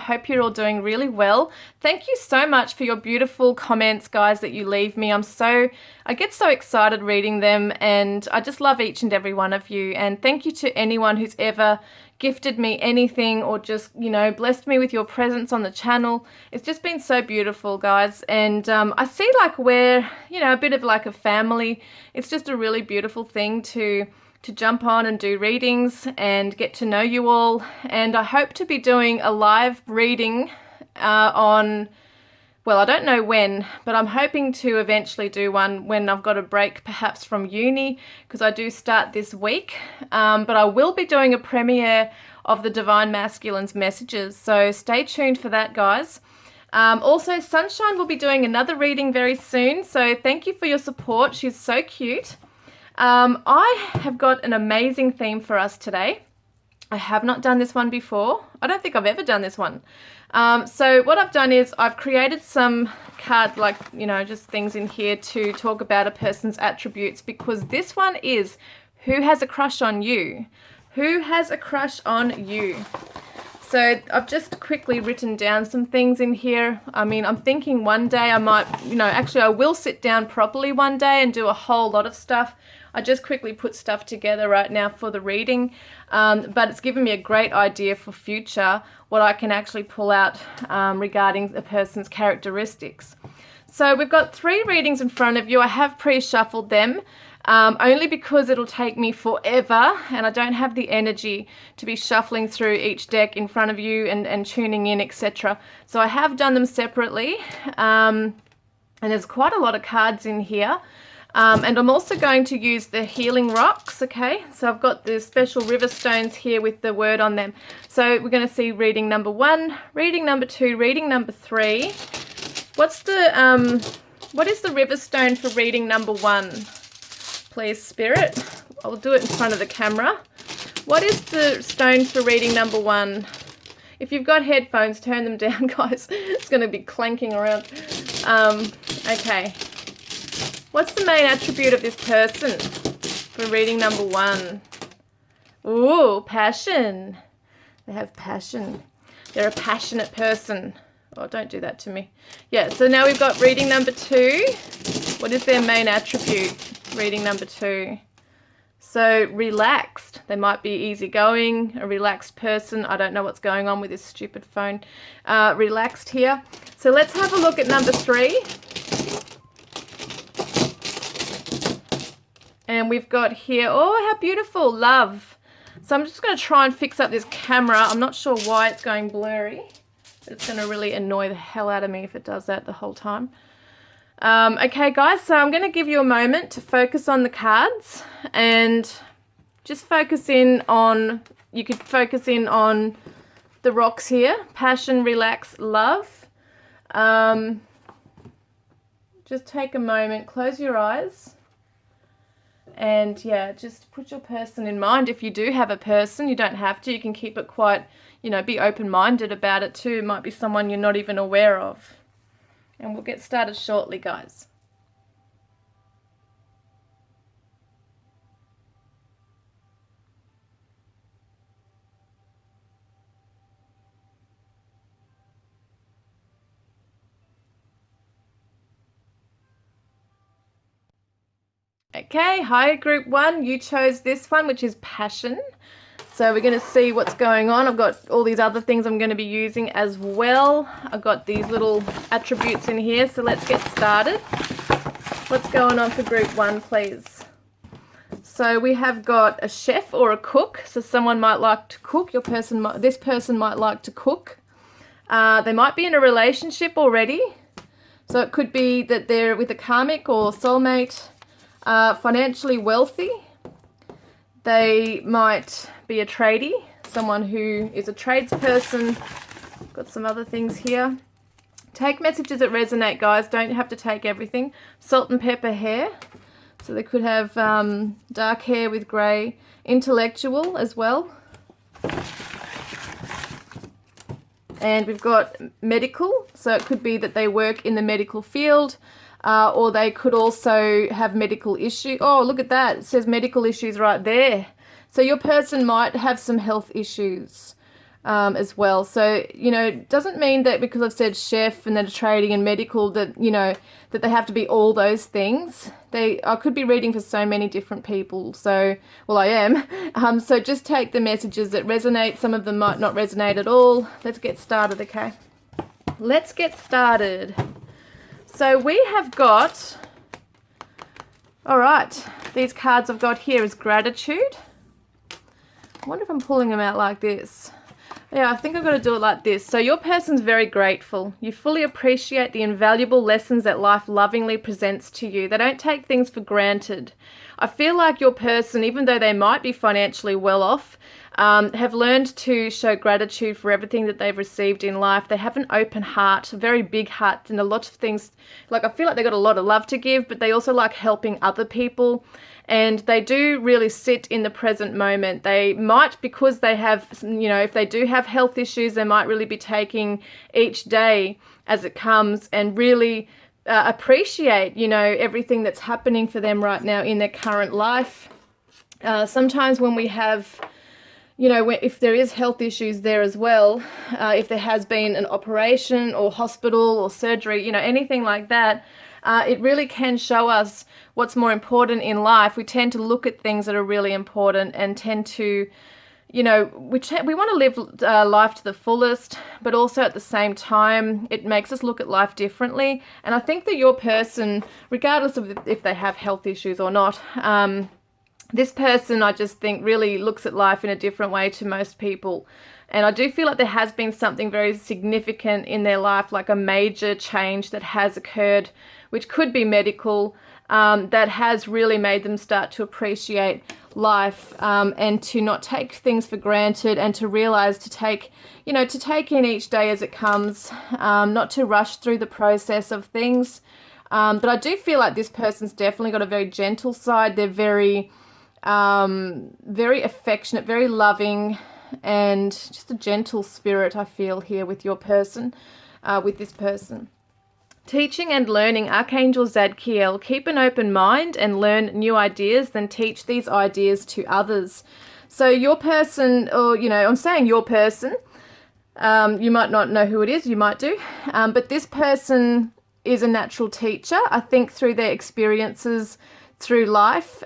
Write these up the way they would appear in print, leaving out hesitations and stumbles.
hope you're all doing really well. Thank you so much for your beautiful comments, guys, that you leave me. I get so excited reading them, and I just love each and every one of you. And thank you to anyone who's ever gifted me anything or just, you know, blessed me with your presence on the channel. It's just been so beautiful, guys. And I see like we're, you know, a bit of like a family. It's just a really beautiful thing to jump on and do readings and get to know you all. And I hope to be doing a live reading on, well, I don't know when, but I'm hoping to eventually do one when I've got a break perhaps from uni, because I do start this week. But I will be doing a premiere of the Divine Masculine's messages, so stay tuned for that, guys. Also, Sunshine will be doing another reading very soon, so thank you for your support. She's so cute. I have got an amazing theme for us today. I have not done this one before. I don't think I've ever done this one. So what I've done is I've created some card, like, you know, just things in here to talk about a person's attributes, because this one is who has a crush on you? Who has a crush on you? So I've just quickly written down some things in here. I mean, I'm thinking one day I might, you know, actually I will sit down properly one day and do a whole lot of stuff. I just quickly put stuff together right now for the reading, but it's given me a great idea for future, what I can actually pull out regarding a person's characteristics. So we've got 3 readings in front of you. I have pre-shuffled them, only because it'll take me forever and I don't have the energy to be shuffling through each deck in front of you and tuning in, etc. So I have done them separately, and there's quite a lot of cards in here. And I'm also going to use the healing rocks, okay? So I've got the special river stones here with the word on them. So we're going to see reading number 1, reading number 2, reading number 3. What is the river stone for reading number 1? Please, Spirit. I'll do it in front of the camera. What is the stone for reading number 1? If you've got headphones, turn them down, guys. It's going to be clanking around. Okay. What's the main attribute of this person for reading number 1? Ooh, passion. They have passion. They're a passionate person. Oh, don't do that to me. Yeah, so now we've got reading number 2. What is their main attribute? Reading number 2. So, relaxed. They might be easygoing, a relaxed person. I don't know what's going on with this stupid phone. Relaxed here. So let's have a look at number 3. And we've got here, oh, how beautiful, love. So I'm just going to try and fix up this camera. I'm not sure why it's going blurry. But it's going to really annoy the hell out of me if it does that the whole time. Okay, guys, so I'm going to give you a moment to focus on the cards. And just focus in on, you could focus in on the rocks here. Passion, relax, love. Just take a moment, close your eyes. And yeah, just put your person in mind. If you do have a person, you don't have to. You can keep it quite, you know, be open-minded about it too. It might be someone you're not even aware of. And we'll get started shortly, guys. Okay, hi group 1, you chose this one, which is passion. So we're going to see what's going on. I've got all these other things I'm going to be using as well. I've got these little attributes in here, so let's get started. What's going on for group 1, please? So we have got a chef or a cook. So someone might like to cook. This person might like to cook. They might be in a relationship already. So it could be that they're with a karmic or soulmate. Financially wealthy. They might be a tradie, someone who is a tradesperson. Got some other things here. Take messages that resonate, guys. Don't have to take everything. Salt and pepper hair. So they could have dark hair with grey. Intellectual as well. And we've got medical. So it could be that they work in the medical field. Or they could also have medical issues. Oh, look at that. It says medical issues right there. So your person might have some health issues. as well. So, you know, it doesn't mean that because I've said chef and then trading and medical that, you know, that they have to be all those things. I could be reading for so many different people. So, well, I am. So just take the messages that resonate. Some of them might not resonate at all. Let's get started, okay? Let's get started. So we have got, all right, these cards I've got here is gratitude. I wonder if I'm pulling them out like this. Yeah, I think I've got to do it like this. So your person's very grateful. You fully appreciate the invaluable lessons that life lovingly presents to you. They don't take things for granted. I feel like your person, even though they might be financially well off, have learned to show gratitude for everything that they've received in life. They have an open heart, a very big heart, and a lot of things. Like, I feel like they've got a lot of love to give, but they also like helping other people. And they do really sit in the present moment. They might, because they have, you know, if they do have health issues, they might really be taking each day as it comes and really appreciate, you know, everything that's happening for them right now in their current life. Sometimes when we have, you know, if there is health issues there as well, if there has been an operation or hospital or surgery, you know, anything like that, it really can show us what's more important in life. We tend to look at things that are really important and tend to, you know, we want to live life to the fullest, but also at the same time, it makes us look at life differently. And I think that your person, regardless of if they have health issues or not, this person, I just think, really looks at life in a different way to most people. And I do feel like there has been something very significant in their life, like a major change that has occurred, which could be medical, that has really made them start to appreciate life, and to not take things for granted, and to realize to take in each day as it comes, not to rush through the process of things. But I do feel like this person's definitely got a very gentle side. They're very affectionate, very loving, and just a gentle spirit I feel here with your person, with this person. Teaching and learning, Archangel Zadkiel. Keep an open mind and learn new ideas, then teach these ideas to others. So your person, or, you know, I'm saying your person, you might not know who it is, you might do, but this person is a natural teacher. I think through their experiences through life,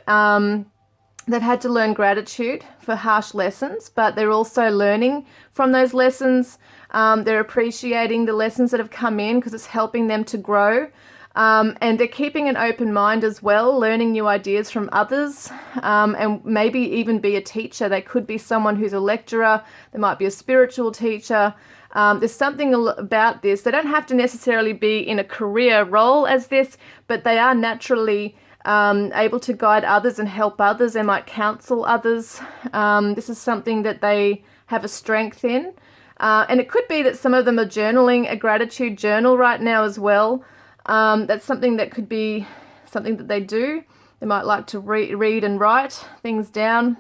they've had to learn gratitude for harsh lessons, but they're also learning from those lessons. They're appreciating the lessons that have come in because it's helping them to grow. And they're keeping an open mind as well, learning new ideas from others, and maybe even be a teacher. They could be someone who's a lecturer. They might be a spiritual teacher. There's something about this. They don't have to necessarily be in a career role as this, but they are naturally able to guide others and help others. They might counsel others. This is something that they have a strength in. And it could be that some of them are journaling a gratitude journal right now as well. That's something that could be something that they do. They might like to read and write things down.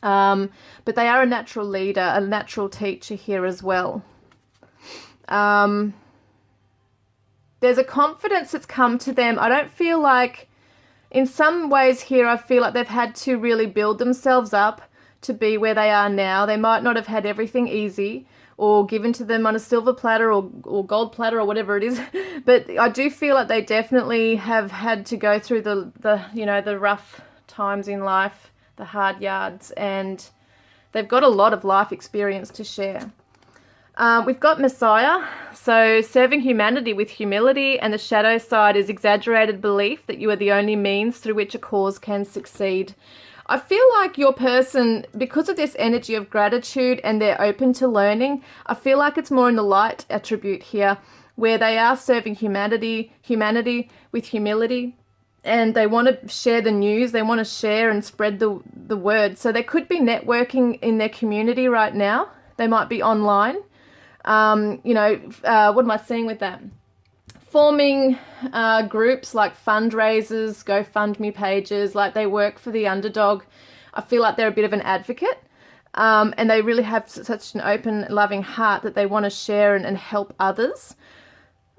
But they are a natural leader, a natural teacher here as well. There's a confidence that's come to them. I don't feel like, in some ways here, I feel like they've had to really build themselves up to be where they are now. They might not have had everything easy or given to them on a silver platter or gold platter or whatever it is. But I do feel like they definitely have had to go through the rough times in life, the hard yards, and they've got a lot of life experience to share. We've got Messiah, so serving humanity with humility, and the shadow side is exaggerated belief that you are the only means through which a cause can succeed. I feel like your person, because of this energy of gratitude and they're open to learning, I feel like it's more in the light attribute here, where they are serving humanity with humility, and they want to share the news, they want to share and spread the word. So they could be networking in their community right now. They might be online. What am I seeing with that? Forming groups like fundraisers, GoFundMe pages, like they work for the underdog. I feel like they're a bit of an advocate, and they really have such an open, loving heart that they want to share and help others.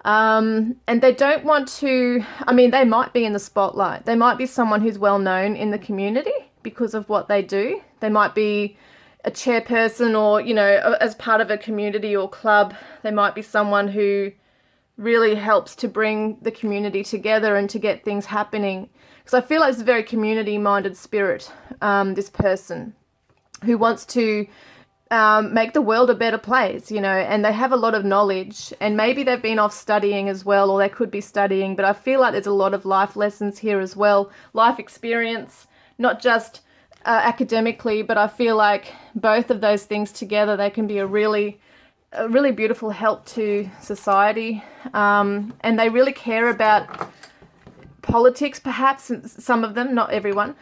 And they don't want to, they might be in the spotlight. They might be someone who's well known in the community because of what they do. They might be a chairperson or, you know, as part of a community or club. They might be someone who really helps to bring the community together and to get things happening. Because I feel like it's a very community-minded spirit, this person, who wants to make the world a better place, you know, and they have a lot of knowledge, and maybe they've been off studying as well, or they could be studying, but I feel like there's a lot of life lessons here as well, life experience, not just academically, but I feel like both of those things together, they can be a really beautiful help to society, and they really care about politics, perhaps. Some of them, not everyone,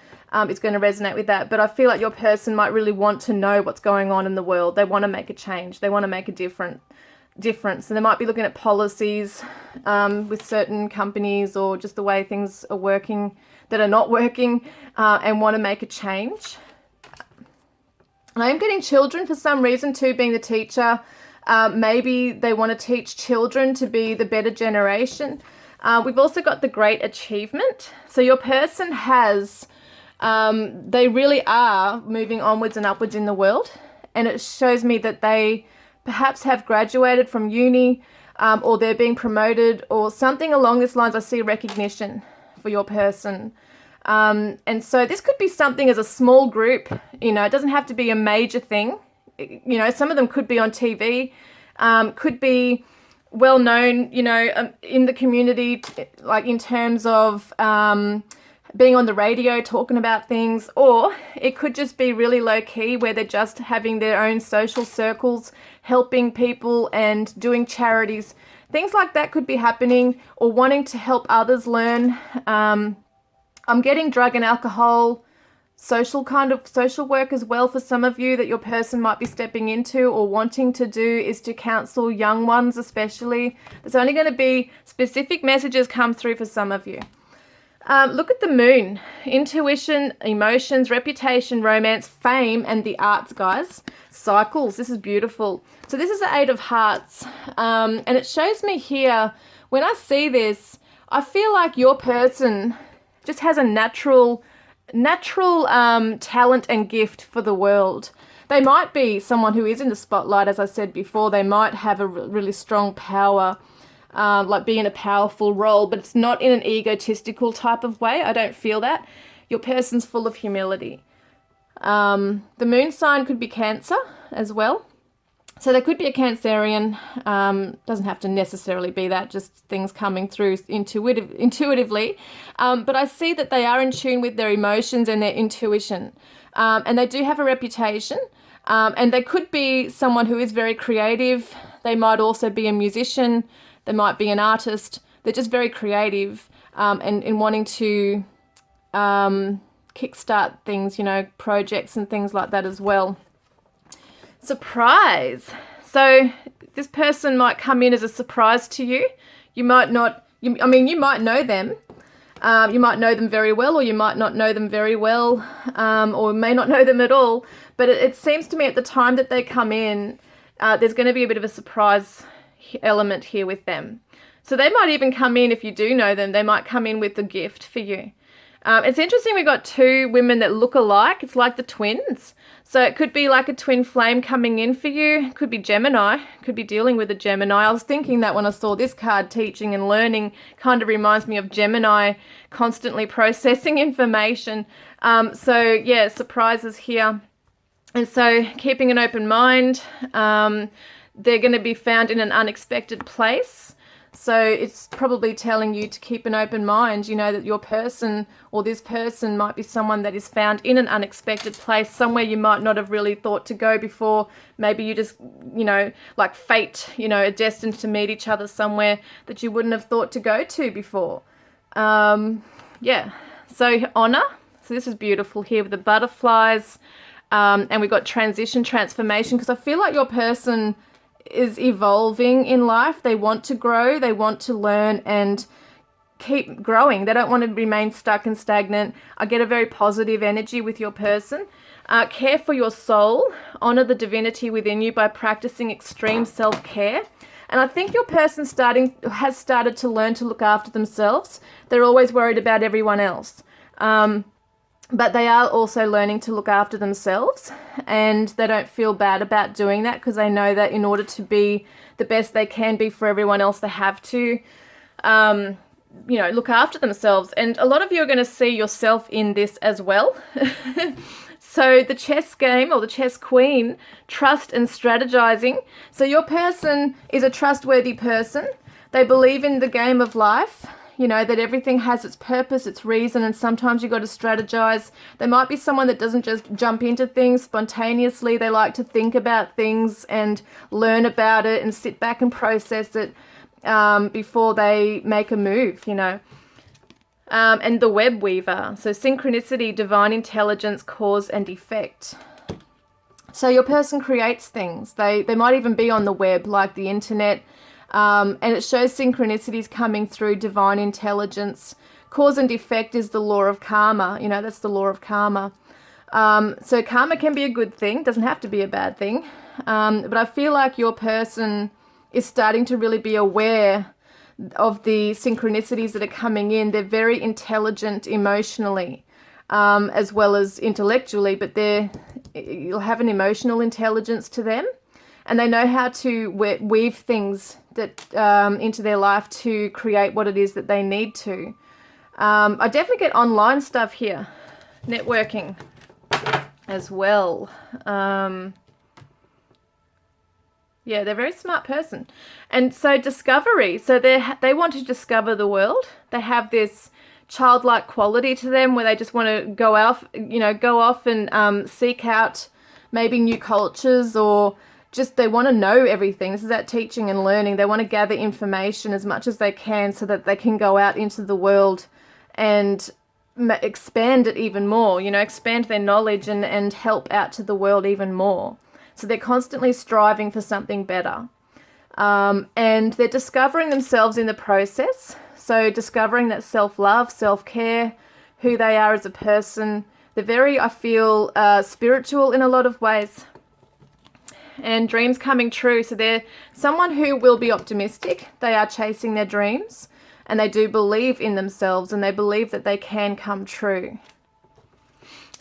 is going to resonate with that, but I feel like your person might really want to know what's going on in the world. They want to make a change. They want to make a difference. And they might be looking at policies with certain companies, or just the way things are working that are not working, and want to make a change. And I am getting children for some reason too, being the teacher. Maybe they want to teach children to be the better generation. We've also got the great achievement. So your person has, they really are moving onwards and upwards in the world. And it shows me that they perhaps have graduated from uni, or they're being promoted, or something along this lines. I see recognition for your person. And so this could be something as a small group, you know, it doesn't have to be a major thing. You know, some of them could be on TV, could be well known, you know, in the community, like in terms of being on the radio talking about things, or it could just be really low key where they're just having their own social circles, helping people and doing charities. Things like that could be happening, or wanting to help others learn. I'm getting drug and alcohol, social work as well for some of you that your person might be stepping into or wanting to do, is to counsel young ones especially. There's only going to be specific messages come through for some of you. Look at the moon. Intuition, emotions, reputation, romance, fame, and the arts, guys. Cycles. This is beautiful. So this is the Eight of Hearts. And it shows me here, when I see this, I feel like your person just has a natural talent and gift for the world. They might be someone who is in the spotlight, as I said before. They might have a really strong power, like be in a powerful role, but it's not in an egotistical type of way. I don't feel that. Your person's full of humility. The moon sign could be Cancer as well. So there could be a Cancerian. Doesn't have to necessarily be that, just things coming through intuitively. But I see that they are in tune with their emotions and their intuition. And they do have a reputation. And they could be someone who is very creative. They might also be a musician. They might be an artist. They're just very creative, and in wanting to kickstart things, you know, projects and things like that as well. Surprise. So this person might come in as a surprise to you. You might not, you might know them. You might know them very well, or you might not know them very well, or may not know them at all. But it seems to me at the time that they come in, there's going to be a bit of a surprise element here with them. So they might even come in, if you do know them, they might come in with a gift for you. It's interesting, we've got two women that look alike. It's like the twins. So it could be like a twin flame coming in for you. It could be Gemini. Could be dealing with a Gemini. I was thinking that when I saw this card, teaching and learning, kind of reminds me of Gemini, constantly processing information. So yeah, surprises here. And so keeping an open mind. They're going to be found in an unexpected place. So it's probably telling you to keep an open mind, you know, that your person or this person might be someone that is found in an unexpected place, somewhere you might not have really thought to go before. Maybe you just, you know, like fate, you know, are destined to meet each other somewhere that you wouldn't have thought to go to before. Yeah, so honor. So this is beautiful here with the butterflies. And we've got transition, transformation, because I feel like your person is evolving in life. They want to grow, they want to learn and keep growing. They don't want to remain stuck and stagnant. I get a very positive energy with your person. Care for your soul. Honor the divinity within you by practicing extreme self-care. And I think your person has started to learn to look after themselves. They're always worried about everyone else. but they are also learning to look after themselves, and they don't feel bad about doing that because they know that in order to be the best they can be for everyone else, they have to, look after themselves. And a lot of you are going to see yourself in this as well. So the chess game, or the chess queen, trust and strategizing. So your person is a trustworthy person. They believe in the game of life, that everything has its purpose, its reason, and sometimes you've got to strategize. They might be someone that doesn't just jump into things spontaneously. They like to think about things and learn about it and sit back and process it before they make a move, And the web weaver. So synchronicity, divine intelligence, cause and effect. So your person creates things. They might even be on the web, like the internet. And it shows synchronicities coming through divine intelligence. Cause and effect is the law of karma. That's the law of karma. So karma can be a good thing. Doesn't have to be a bad thing. But I feel like your person is starting to really be aware of the synchronicities that are coming in. They're very intelligent emotionally, as well as intellectually, but you'll have an emotional intelligence to them, and they know how to weave things that into their life to create what it is that they need to. I definitely get online stuff here, networking as well. Yeah, they're a very smart person. And so discovery. So they want to discover the world. They have this childlike quality to them where they just want to go off and seek out maybe new cultures, or just they want to know everything. This is that teaching and learning. They want to gather information as much as they can so that they can go out into the world and expand it even more, expand their knowledge and help out to the world even more. So they're constantly striving for something better. And they're discovering themselves in the process. So discovering that self-love, self-care, who they are as a person. They're very, I feel, spiritual in a lot of ways. And dreams coming true. So they're someone who will be optimistic. They are chasing their dreams. And they do believe in themselves. And they believe that they can come true.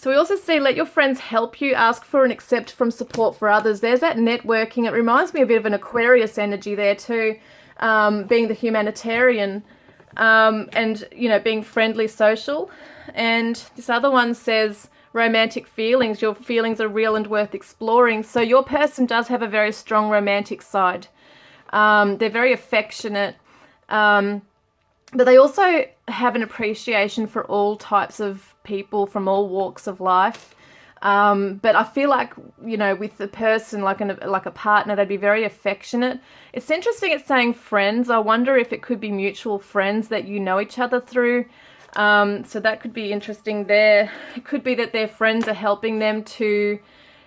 So we also see, let your friends help you, ask for and accept from support for others. There's that networking. It reminds me a bit of an Aquarius energy there too, being the humanitarian and, being friendly, social. And this other one says romantic feelings. Your feelings are real and worth exploring. So your person does have a very strong romantic side. They're very affectionate. But they also have an appreciation for all types of people from all walks of life. But I feel like, with the person, like a partner, they'd be very affectionate. It's interesting it's saying friends. I wonder if it could be mutual friends that you know each other through. So that could be interesting there. It could be that their friends are helping them to,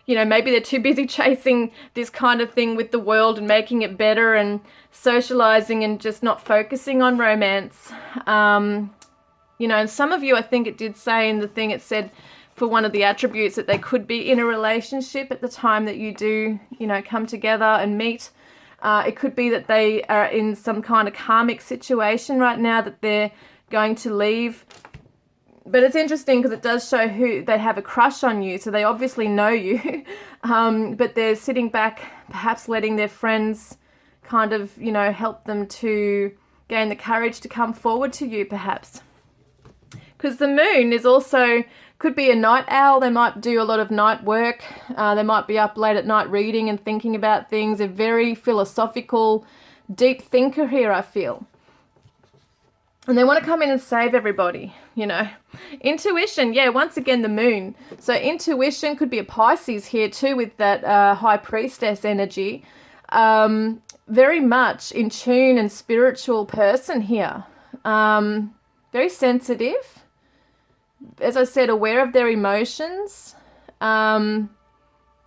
maybe they're too busy chasing this kind of thing with the world and making it better and socializing and just not focusing on romance. And some of you, I think it did say in the thing, it said for one of the attributes that they could be in a relationship at the time that you do, come together and meet. It could be that they are in some kind of karmic situation right now that they're going to leave. But it's interesting because it does show who they have a crush on you. So they obviously know you, but they're sitting back, perhaps letting their friends kind of, help them to gain the courage to come forward to you, perhaps. Because the moon is also, could be a night owl. They might do a lot of night work. They might be up late at night reading and thinking about things. They're very philosophical, deep thinker here, I feel. And they want to come in and save everybody, Intuition, yeah, once again, the moon. So intuition could be a Pisces here too with that high priestess energy. Very much in tune and spiritual person here. Very sensitive. As I said, aware of their emotions. And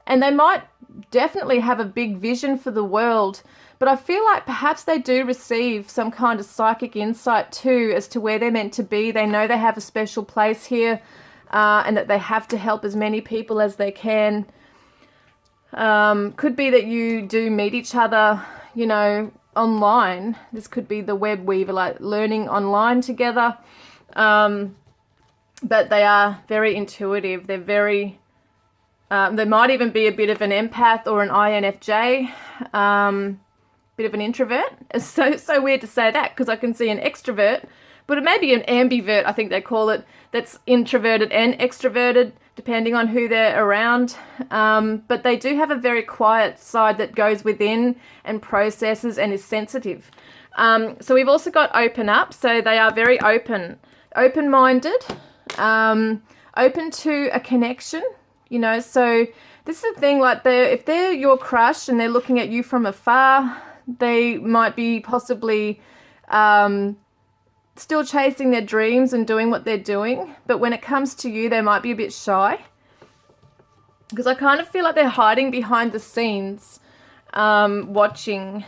they might definitely have a big vision for the world. But I feel like perhaps they do receive some kind of psychic insight too as to where they're meant to be. They know they have a special place here and that they have to help as many people as they can. Could be that you do meet each other, online. This could be the web weaver, like learning online together. but they are very intuitive. They're very, they might even be a bit of an empath or an INFJ, bit of an introvert. It's so weird to say that because I can see an extrovert, but it may be an ambivert, I think they call it, that's introverted and extroverted, depending on who they're around. But they do have a very quiet side that goes within and processes and is sensitive. So we've also got open up. So they are very open-minded, open to a connection, you know. So this is the thing, like if they're your crush and they're looking at you from afar, they might be possibly still chasing their dreams and doing what they're doing. But when it comes to you, they might be a bit shy. Because I kind of feel like they're hiding behind the scenes, watching.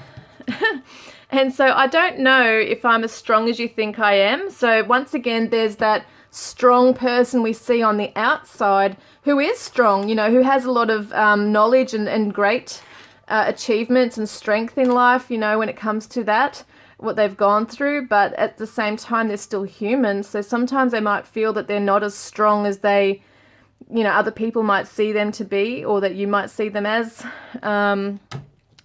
And so I don't know if I'm as strong as you think I am. So once again, there's that strong person we see on the outside who is strong, you know, who has a lot of knowledge and great achievements and strength in life, you know, when it comes to that, what they've gone through. But at the same time, they're still human. So sometimes they might feel that they're not as strong as they, you know, other people might see them to be, or that you might see them as.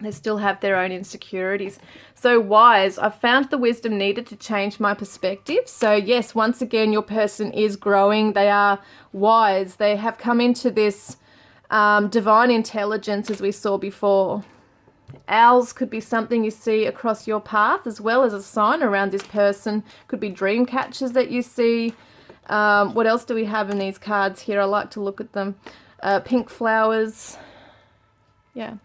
They still have their own insecurities. So wise, I've found the wisdom needed to change my perspective. So yes, once again, your person is growing. They are wise. They have come into this divine intelligence, as we saw before. Owls could be something you see across your path, as well as a sign around this person. Could be dream catchers that you see. What else do we have in these cards here? I like to look at them. Pink flowers. Yeah.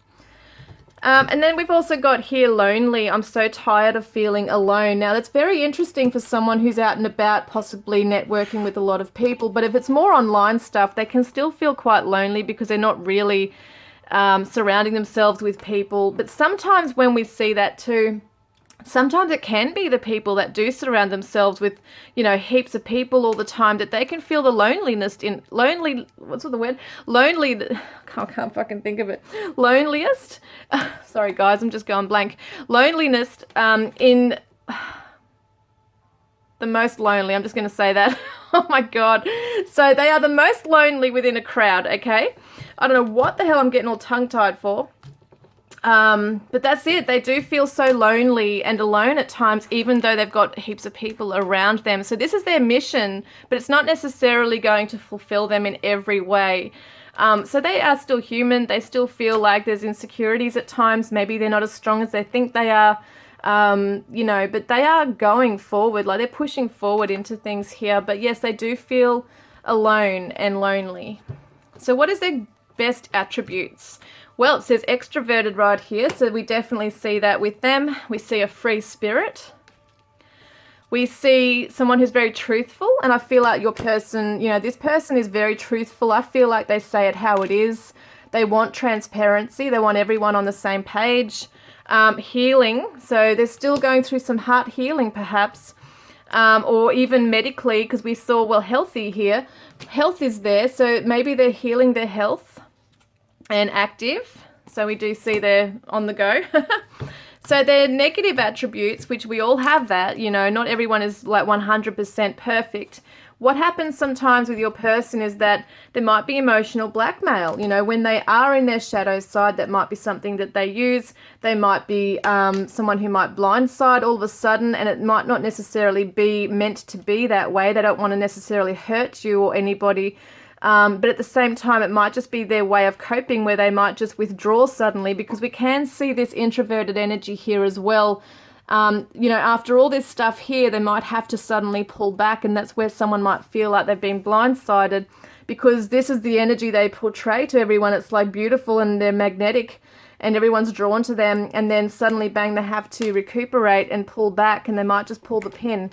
And then we've also got here lonely. I'm so tired of feeling alone. Now that's very interesting for someone who's out and about, possibly networking with a lot of people. But if it's more online stuff, they can still feel quite lonely because they're not really surrounding themselves with people. But sometimes when we see that too, sometimes it can be the people that do surround themselves with, you know, heaps of people all the time, that they can feel the loneliness in what's the word? Lonely. I can't fucking think of it. Loneliest. Sorry guys, I'm just going blank. Loneliness in the most lonely. I'm just going to say that. Oh my God. So they are the most lonely within a crowd. Okay. I don't know what the hell I'm getting all tongue-tied for. But that's it. They do feel so lonely and alone at times, even though they've got heaps of people around them. So this is their mission, but it's not necessarily going to fulfill them in every way. So they are still human. They still feel like there's insecurities at times. Maybe they're not as strong as they think they are, you know, but they are going forward. Like they're pushing forward into things here. But yes, they do feel alone and lonely. So what is their best attributes? Well, it says extroverted right here, so we definitely see that with them. We see a free spirit. We see someone who's very truthful, and I feel like your person, you know, this person is very truthful. I feel like they say it how it is. They want transparency. They want everyone on the same page. Healing, so they're still going through some heart healing perhaps, or even medically, because we saw, well, healthy here. Health is there, so maybe they're healing their health. And active, so we do see they're on the go. So their negative attributes, which we all have that, you know, not everyone is like 100% perfect. What happens sometimes with your person is that there might be emotional blackmail. You know, when they are in their shadow side, that might be something that they use. They might be someone who might blindside all of a sudden, and it might not necessarily be meant to be that way. They don't want to necessarily hurt you or anybody. But at the same time, it might just be their way of coping, where they might just withdraw suddenly, because we can see this introverted energy here as well. You know, after all this stuff here, they might have to suddenly pull back, and that's where someone might feel like they've been blindsided, because this is the energy they portray to everyone. It's like beautiful and they're magnetic and everyone's drawn to them, and then suddenly, bang, they have to recuperate and pull back, and they might just pull the pin.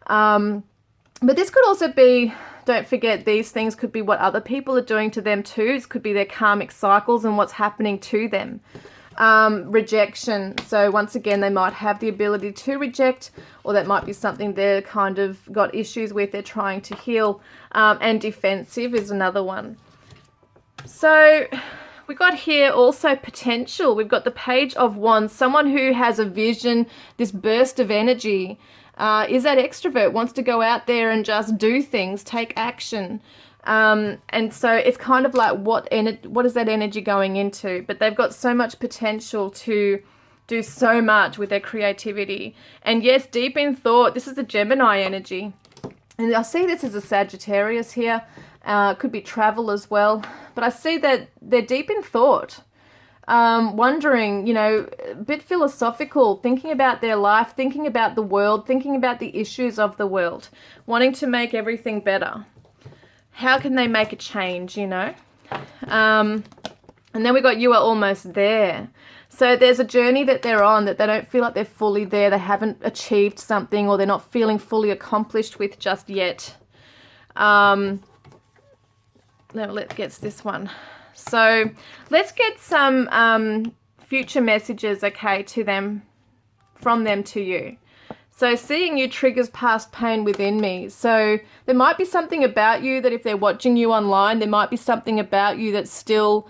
But this could also be, don't forget, these things could be what other people are doing to them too. It could be their karmic cycles and what's happening to them. Rejection. So once again, they might have the ability to reject, or that might be something they're kind of got issues with, they're trying to heal. And defensive is another one. So we got here also potential. We've got the Page of Wands, someone who has a vision, this burst of energy. is that extrovert, wants to go out there and just do things, take action. And so it's kind of like what is that energy going into? But they've got so much potential to do so much with their creativity. And yes, deep in thought, this is the Gemini energy. And I see this as a Sagittarius here. Could be travel as well. But I see that they're deep in thought. Wondering, you know, a bit philosophical, thinking about their life, thinking about the world, thinking about the issues of the world, wanting to make everything better. How can they make a change, you know? And then we got you are almost there. So there's a journey that they're on that they don't feel like they're fully there. They haven't achieved something, or they're not feeling fully accomplished with just yet. Let's get this one. So let's get some future messages, okay, to them, from them to you. So seeing you triggers past pain within me. So there might be something about you that if they're watching you online, there might be something about you that still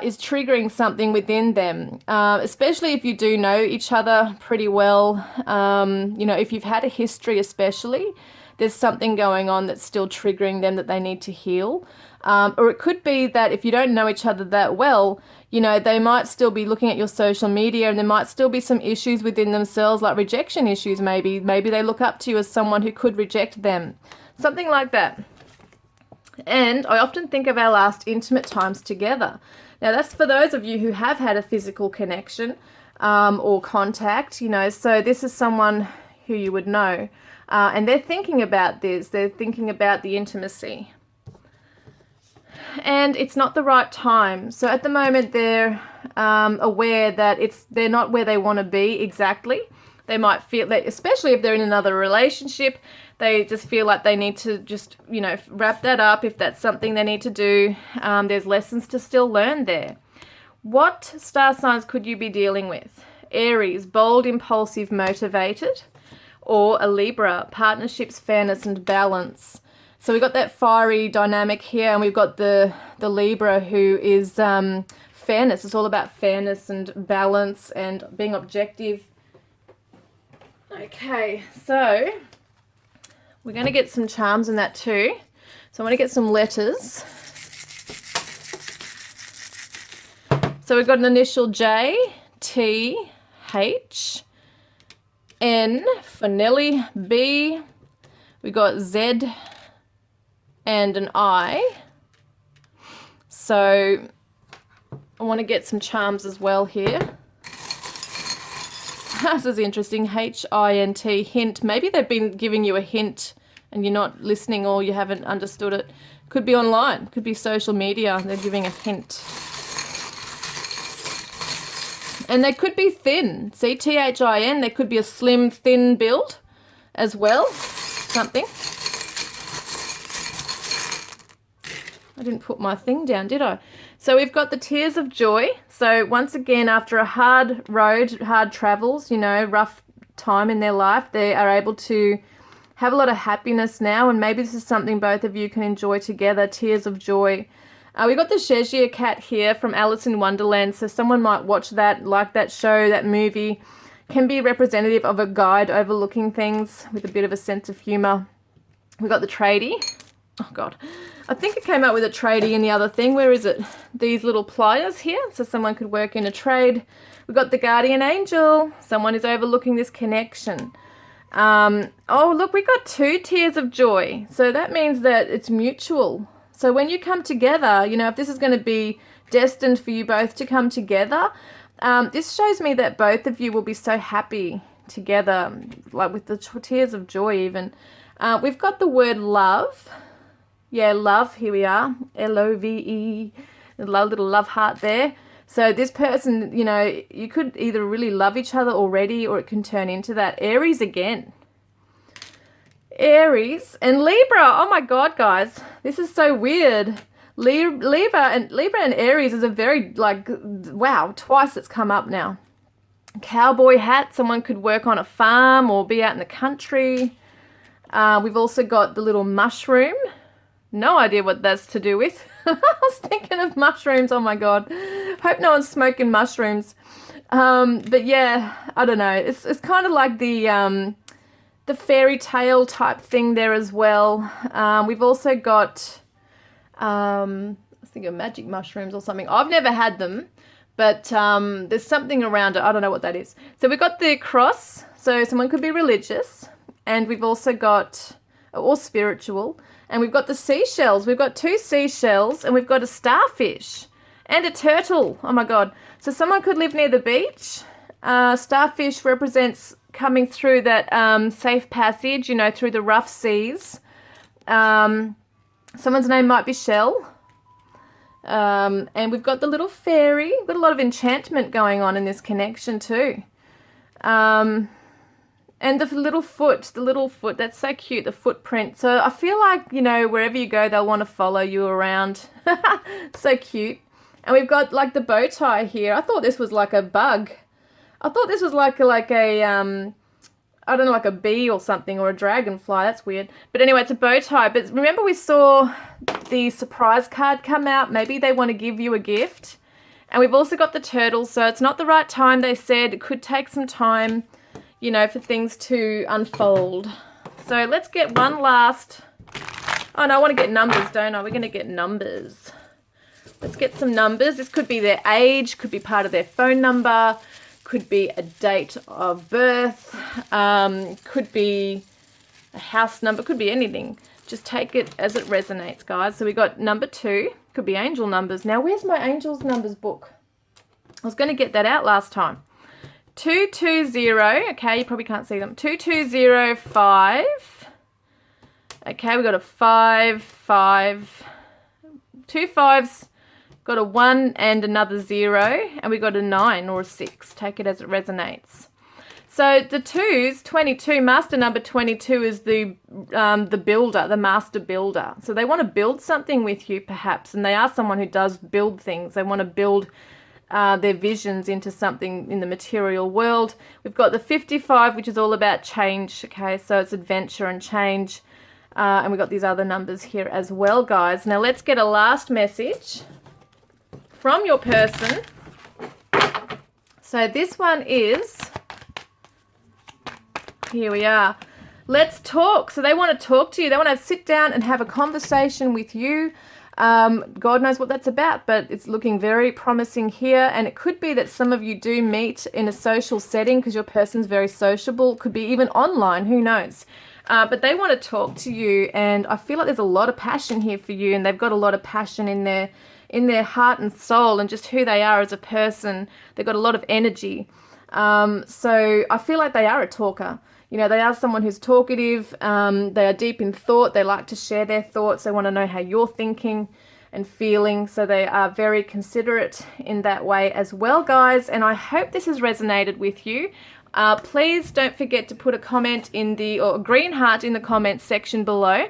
is triggering something within them, especially if you do know each other pretty well. You know, if you've had a history especially, there's something going on that's still triggering them that they need to heal. Or it could be that if you don't know each other that well, you know, they might still be looking at your social media and there might still be some issues within themselves, like rejection issues maybe. Maybe they look up to you as someone who could reject them. Something like that. And I often think of our last intimate times together. Now, that's for those of you who have had a physical connection or contact, you know, so this is someone who you would know. And they're thinking about this. They're thinking about the intimacy. And it's not the right time. So at the moment, they're aware that they're not where they want to be exactly. They might feel that, especially if they're in another relationship, they just feel like they need to just, you know, wrap that up if that's something they need to do. There's lessons to still learn there. What star signs could you be dealing with? Aries, bold, impulsive, motivated. Or a Libra, partnerships, fairness, and balance. So we've got that fiery dynamic here, and we've got the Libra who is fairness. It's all about fairness and balance and being objective. Okay, so we're going to get some charms in that too. So I want to get some letters. So we've got an initial J, T, H, N for Nelly, B. We got Z and an I. So I want to get some charms as well here. This is interesting. H-I-N-T, hint. Maybe they've been giving you a hint and you're not listening or you haven't understood it. Could be online. Could be social media. They're giving a hint. And they could be thin. See, T-H-I-N. There could be a slim, thin build as well. Something. I didn't put my thing down, did I? So we've got the tears of joy. So once again, after a hard road, hard travels, you know, rough time in their life, they are able to have a lot of happiness now. And maybe this is something both of you can enjoy together, tears of joy. We've got the Cheshire Cat here from Alice in Wonderland. So someone might watch that, like that show, that movie. Can be representative of a guide overlooking things with a bit of a sense of humour. We've got the tradie. Oh, God. I think it came out with a tradie in the other thing. Where is it? These little pliers here. So someone could work in a trade. We've got the guardian angel. Someone is overlooking this connection. Oh, look, we got 2 tears of joy. So that means that it's mutual. So when you come together, you know, if this is going to be destined for you both to come together, this shows me that both of you will be so happy together, like with the tears of joy even. We've got the word love. Yeah, love, here we are, L-O-V-E, a little love heart there. So this person, you know, you could either really love each other already or it can turn into that. Aries again. Aries and Libra. Oh my God, guys, this is so weird. Libra and Aries is a very, like, wow, twice it's come up now. Cowboy hat, someone could work on a farm or be out in the country. We've also got the little mushroom. No idea what that's to do with. I was thinking of mushrooms. Oh my God. Hope no one's smoking mushrooms. But yeah, I don't know. It's kind of like the the fairy tale type thing there as well. We've also got, I think of magic mushrooms or something. I've never had them, but there's something around it. I don't know what that is. So we've got the cross. So someone could be religious. And we've also got, or spiritual. And we've got the seashells. We've got 2 seashells and we've got a starfish and a turtle. Oh my God. So someone could live near the beach. Starfish represents coming through that safe passage, you know, through the rough seas. Someone's name might be Shell. And we've got the little fairy. We've got a lot of enchantment going on in this connection too. And the little foot, that's so cute, the footprint. So I feel like, you know, wherever you go, they'll want to follow you around. So cute. And we've got like the bow tie here. I thought this was like a bug. I thought this was like a I don't know, like a bee or something, or a dragonfly. That's weird. But anyway, it's a bow tie. But remember we saw the surprise card come out. Maybe they want to give you a gift. And we've also got the turtle. So it's not the right time, they said. It could take some time, you know, for things to unfold. So let's get one last. Oh no, I want to get numbers, don't I? We're going to get numbers. Let's get some numbers. This could be their age, could be part of their phone number, could be a date of birth, could be a house number, could be anything. Just take it as it resonates, guys. So we got number 2, could be angel numbers. Now, where's my angels numbers book? I was going to get that out last time. 220, okay, you probably can't see them. 2205. Okay, we got a 5, 5, 2 5s. Got a 1 and another 0, and we got a 9 or a 6. Take it as it resonates. So the 2s, 22, master number 22 is the builder, the master builder. So they want to build something with you perhaps, and they are someone who does build things. They want to build their visions into something in the material world. We've got the 55, which is all about change. Okay, so it's adventure and change. And we've got these other numbers here as well, guys. Now let's get a last message from your person. So this one is, here we are. Let's talk. So they want to talk to you. They want to sit down and have a conversation with you. God knows what that's about, but it's looking very promising here. And it could be that some of you do meet in a social setting because your person's very sociable. It could be even online, who knows. But they want to talk to you, and I feel like there's a lot of passion here for you, and they've got a lot of passion in their heart and soul and just who they are as a person. They've got a lot of energy. So I feel like they are a talker. You know, they are someone who's talkative. They are deep in thought. They like to share their thoughts. They want to know how you're thinking and feeling. So they are very considerate in that way as well, guys. And I hope this has resonated with you. Please don't forget to put a comment or a green heart in the comments section below.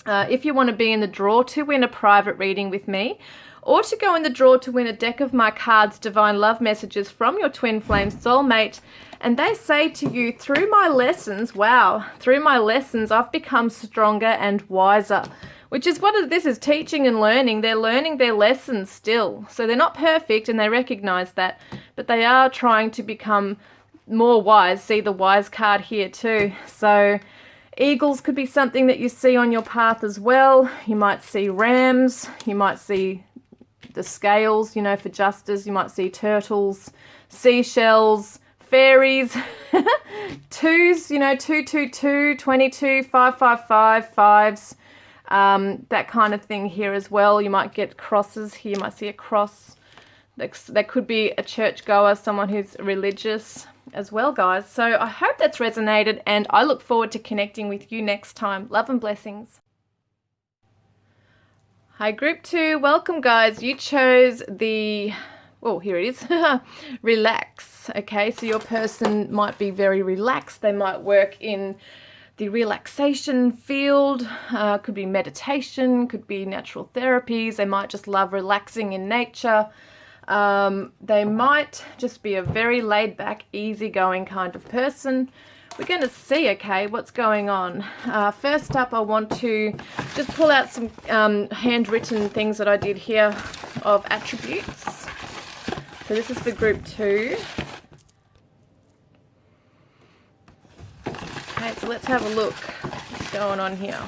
If you want to be in the draw to win a private reading with me, or to go in the draw to win a deck of my cards, Divine Love Messages from your Twin Flame Soulmate. And they say to you, through my lessons, through my lessons, I've become stronger and wiser. Which is what this is, teaching and learning. They're learning their lessons still. So they're not perfect, and they recognize that. But they are trying to become more wise. See the wise card here too. So eagles could be something that you see on your path as well. You might see rams. You might see the scales, you know, for justice. You might see turtles, seashells, fairies, 2s, you know, 222, 22, 555, 5s, that kind of thing here as well. You might get crosses here. You might see a cross. That could be a churchgoer, someone who's religious as well, guys. So I hope that's resonated, and I look forward to connecting with you next time. Love and blessings. Hi, group 2. Welcome, guys. You chose the, oh, here it is, relax. Okay, so your person might be very relaxed. They might work in the relaxation field. Could be meditation, could be natural therapies. They might just love relaxing in nature. They might just be a very laid-back, easygoing kind of person. We're going to see, okay, what's going on. First up, I want to just pull out some handwritten things that I did here of attributes. So this is for group 2. Okay, so So let's have a look what's going on here.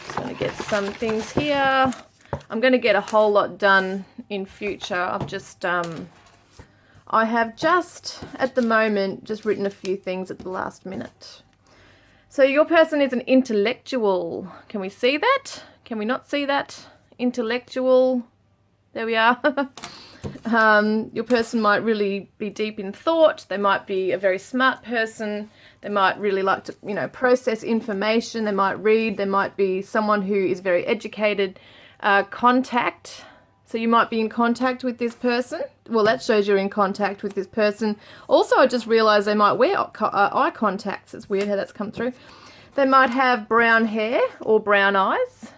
Just going to get some things here. I'm going to get a whole lot done in future. I have just, at the moment, just written a few things at the last minute. So your person is an intellectual. Can we see that? Can we not see that? Intellectual. There we are. Your person might really be deep in thought. They might be a very smart person. They might really like to, process information. They might read. They might be someone who is very educated. Contact. So you might be in contact with this person. Well, that shows you're in contact with this person. Also, I just realized they might wear eye contacts. It's weird how that's come through. They might have brown hair or brown eyes.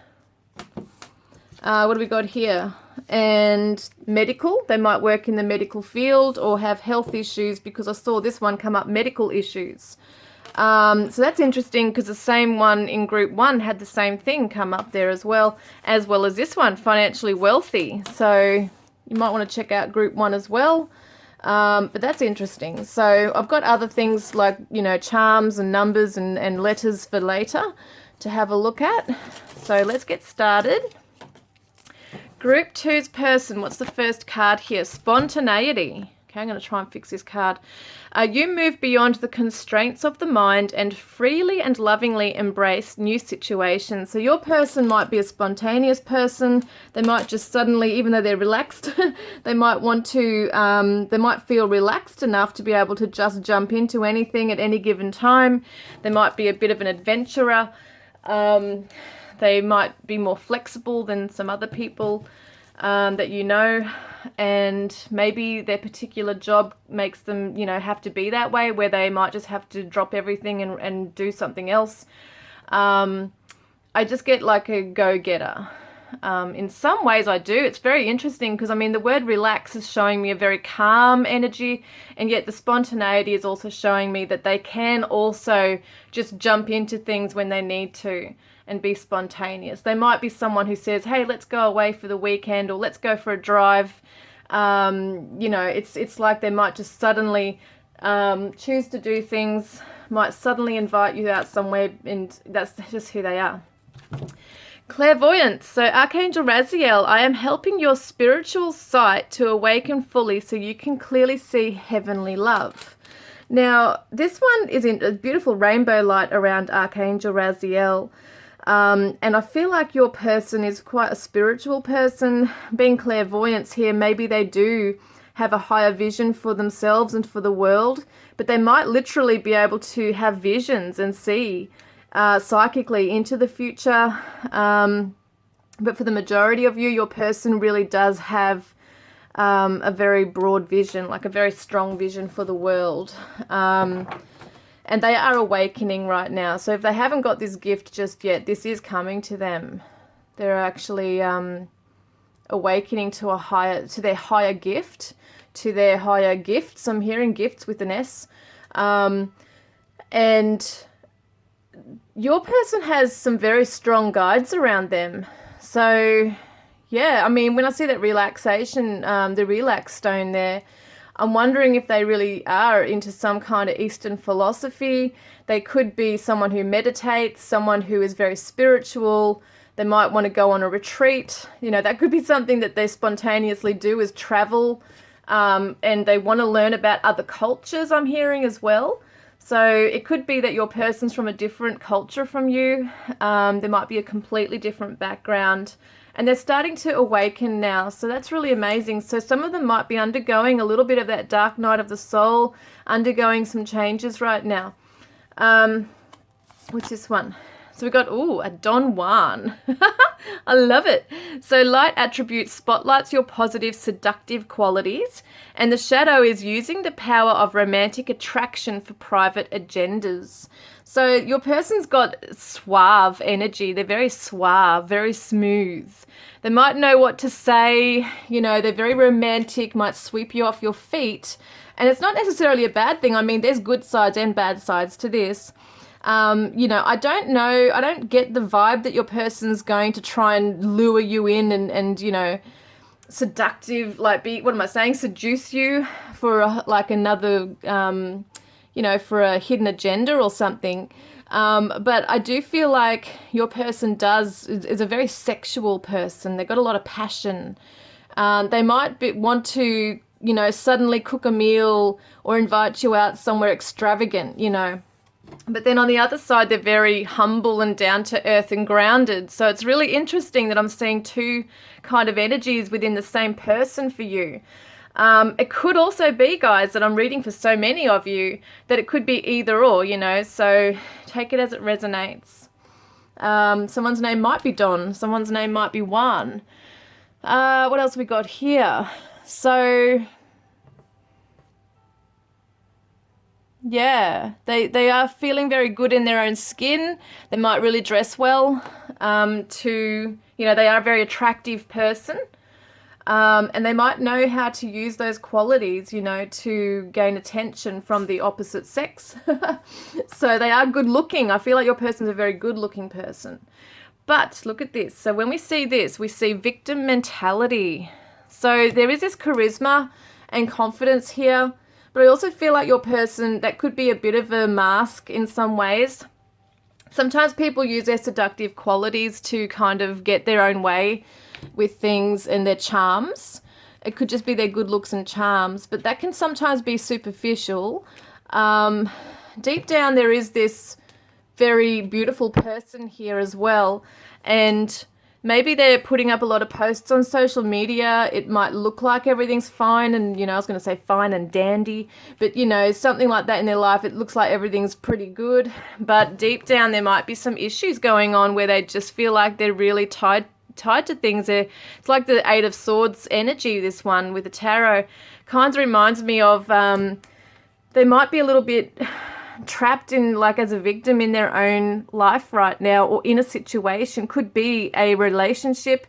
What do we got here? And medical. They might work in the medical field or have health issues, because I saw this one come up, medical issues. So that's interesting, because the same one in group 1 had the same thing come up there as well as this one, financially wealthy. So you might want to check out group 1 as well. But that's interesting. So I've got other things like, charms and numbers and letters for later to have a look at. So let's get started. Group 2's person, what's the first card here? Spontaneity. Okay, I'm going to try and fix this card. You move beyond the constraints of the mind and freely and lovingly embrace new situations. So your person might be a spontaneous person. They might just suddenly, even though they're relaxed, they might they might feel relaxed enough to be able to just jump into anything at any given time. They might be a bit of an adventurer. They might be more flexible than some other people that you know, and maybe their particular job makes them, have to be that way, where they might just have to drop everything and do something else. I just get like a go-getter. In some ways I do. It's very interesting, because the word relax is showing me a very calm energy, and yet the spontaneity is also showing me that they can also just jump into things when they need to and be spontaneous. They might be someone who says, hey, let's go away for the weekend, or let's go for a drive. It's like they might just suddenly choose to do things, might suddenly invite you out somewhere, and that's just who they are. Clairvoyance. So Archangel Raziel, I am helping your spiritual sight to awaken fully so you can clearly see heavenly love. Now, this one is in a beautiful rainbow light around Archangel Raziel. And I feel like your person is quite a spiritual person. Being clairvoyance here, maybe they do have a higher vision for themselves and for the world, but they might literally be able to have visions and see psychically into the future. But for the majority of you, your person really does have a very broad vision, like a very strong vision for the world. And they are awakening right now. So if they haven't got this gift just yet, this is coming to them. They're actually awakening to their higher gift, to their higher gifts. I'm hearing gifts with an S. And your person has some very strong guides around them. So, yeah, when I see that relaxation, the relax stone there, I'm wondering if they really are into some kind of Eastern philosophy. They could be someone who meditates, someone who is very spiritual. They might want to go on a retreat. That could be something that they spontaneously do, is travel. And they want to learn about other cultures, I'm hearing as well. So it could be that your person's from a different culture from you. There might be a completely different background. And they're starting to awaken now. So that's really amazing. So some of them might be undergoing a little bit of that dark night of the soul, undergoing some changes right now. What's this one? So we got, a Don Juan. I love it. So light attribute spotlights your positive, seductive qualities. And the shadow is using the power of romantic attraction for private agendas. So your person's got suave energy. They're very suave, very smooth. They might know what to say. They're very romantic, might sweep you off your feet. And it's not necessarily a bad thing. There's good sides and bad sides to this. I don't know. I don't get the vibe that your person's going to try and lure you in and seductive, seduce you for another, for a hidden agenda or something. But I do feel like your person is a very sexual person. They've got a lot of passion. They might want to, suddenly cook a meal or invite you out somewhere extravagant, But then on the other side, they're very humble and down to earth and grounded. So it's really interesting that I'm seeing two kind of energies within the same person for you. It could also be, guys, that I'm reading for so many of you that it could be either or, so take it as it resonates. Someone's name might be Don. Someone's name might be Juan. What else we got here? So, yeah, they are feeling very good in their own skin. They might really dress well. They are a very attractive person. And they might know how to use those qualities, to gain attention from the opposite sex. So they are good looking. I feel like your person's a very good looking person. But look at this. So when we see this, we see victim mentality. So there is this charisma and confidence here. But I also feel like your person, that could be a bit of a mask in some ways. Sometimes people use their seductive qualities to kind of get their own way with things and their charms. It could just be their good looks and charms, but that can sometimes be superficial. Deep down there is this very beautiful person here as well, and maybe they're putting up a lot of posts on social media. It might look like everything's fine and, I was going to say fine and dandy, but, something like that in their life. It looks like everything's pretty good, but deep down there might be some issues going on where they just feel like they're really tied to things. It's like the Eight of Swords energy, this one with the tarot. Kind of reminds me of they might be a little bit trapped in, like, as a victim in their own life right now, or in a situation. Could be a relationship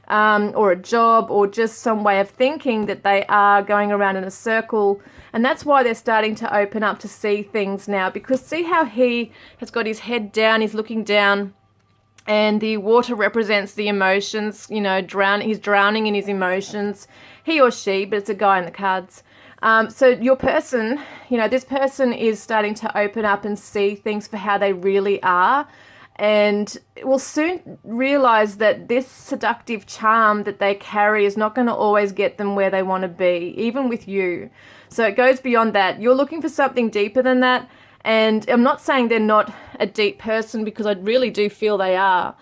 or a job, or just some way of thinking that they are going around in a circle. And that's why they're starting to open up to see things now, because see how he has got his head down, he's looking down, and the water represents the emotions, he's drowning in his emotions, he or she, but it's a guy in the cards. So your person, this person is starting to open up and see things for how they really are, and will soon realize that this seductive charm that they carry is not going to always get them where they want to be, even with you. So it goes beyond that. You're looking for something deeper than that. And I'm not saying they're not a deep person, because I really do feel they are.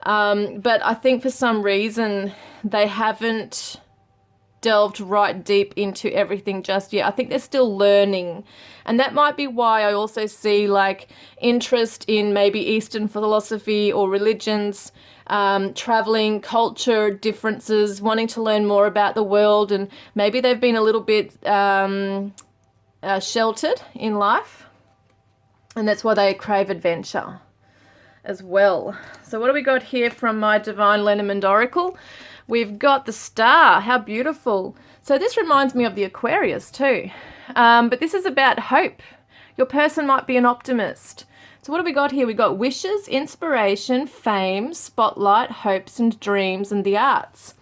But I think for some reason they haven't delved right deep into everything just yet. I think they're still learning. And that might be why I also see like interest in maybe Eastern philosophy or religions, traveling, culture differences, wanting to learn more about the world. And maybe they've been a little bit sheltered in life. And that's why they crave adventure as well. So what do we got here from my Divine Lenormand Oracle? We've got the Star. How beautiful. So this reminds me of the Aquarius too. But this is about hope. Your person might be an optimist. So what do we got here? We got wishes, inspiration, fame, spotlight, hopes and dreams, and the arts.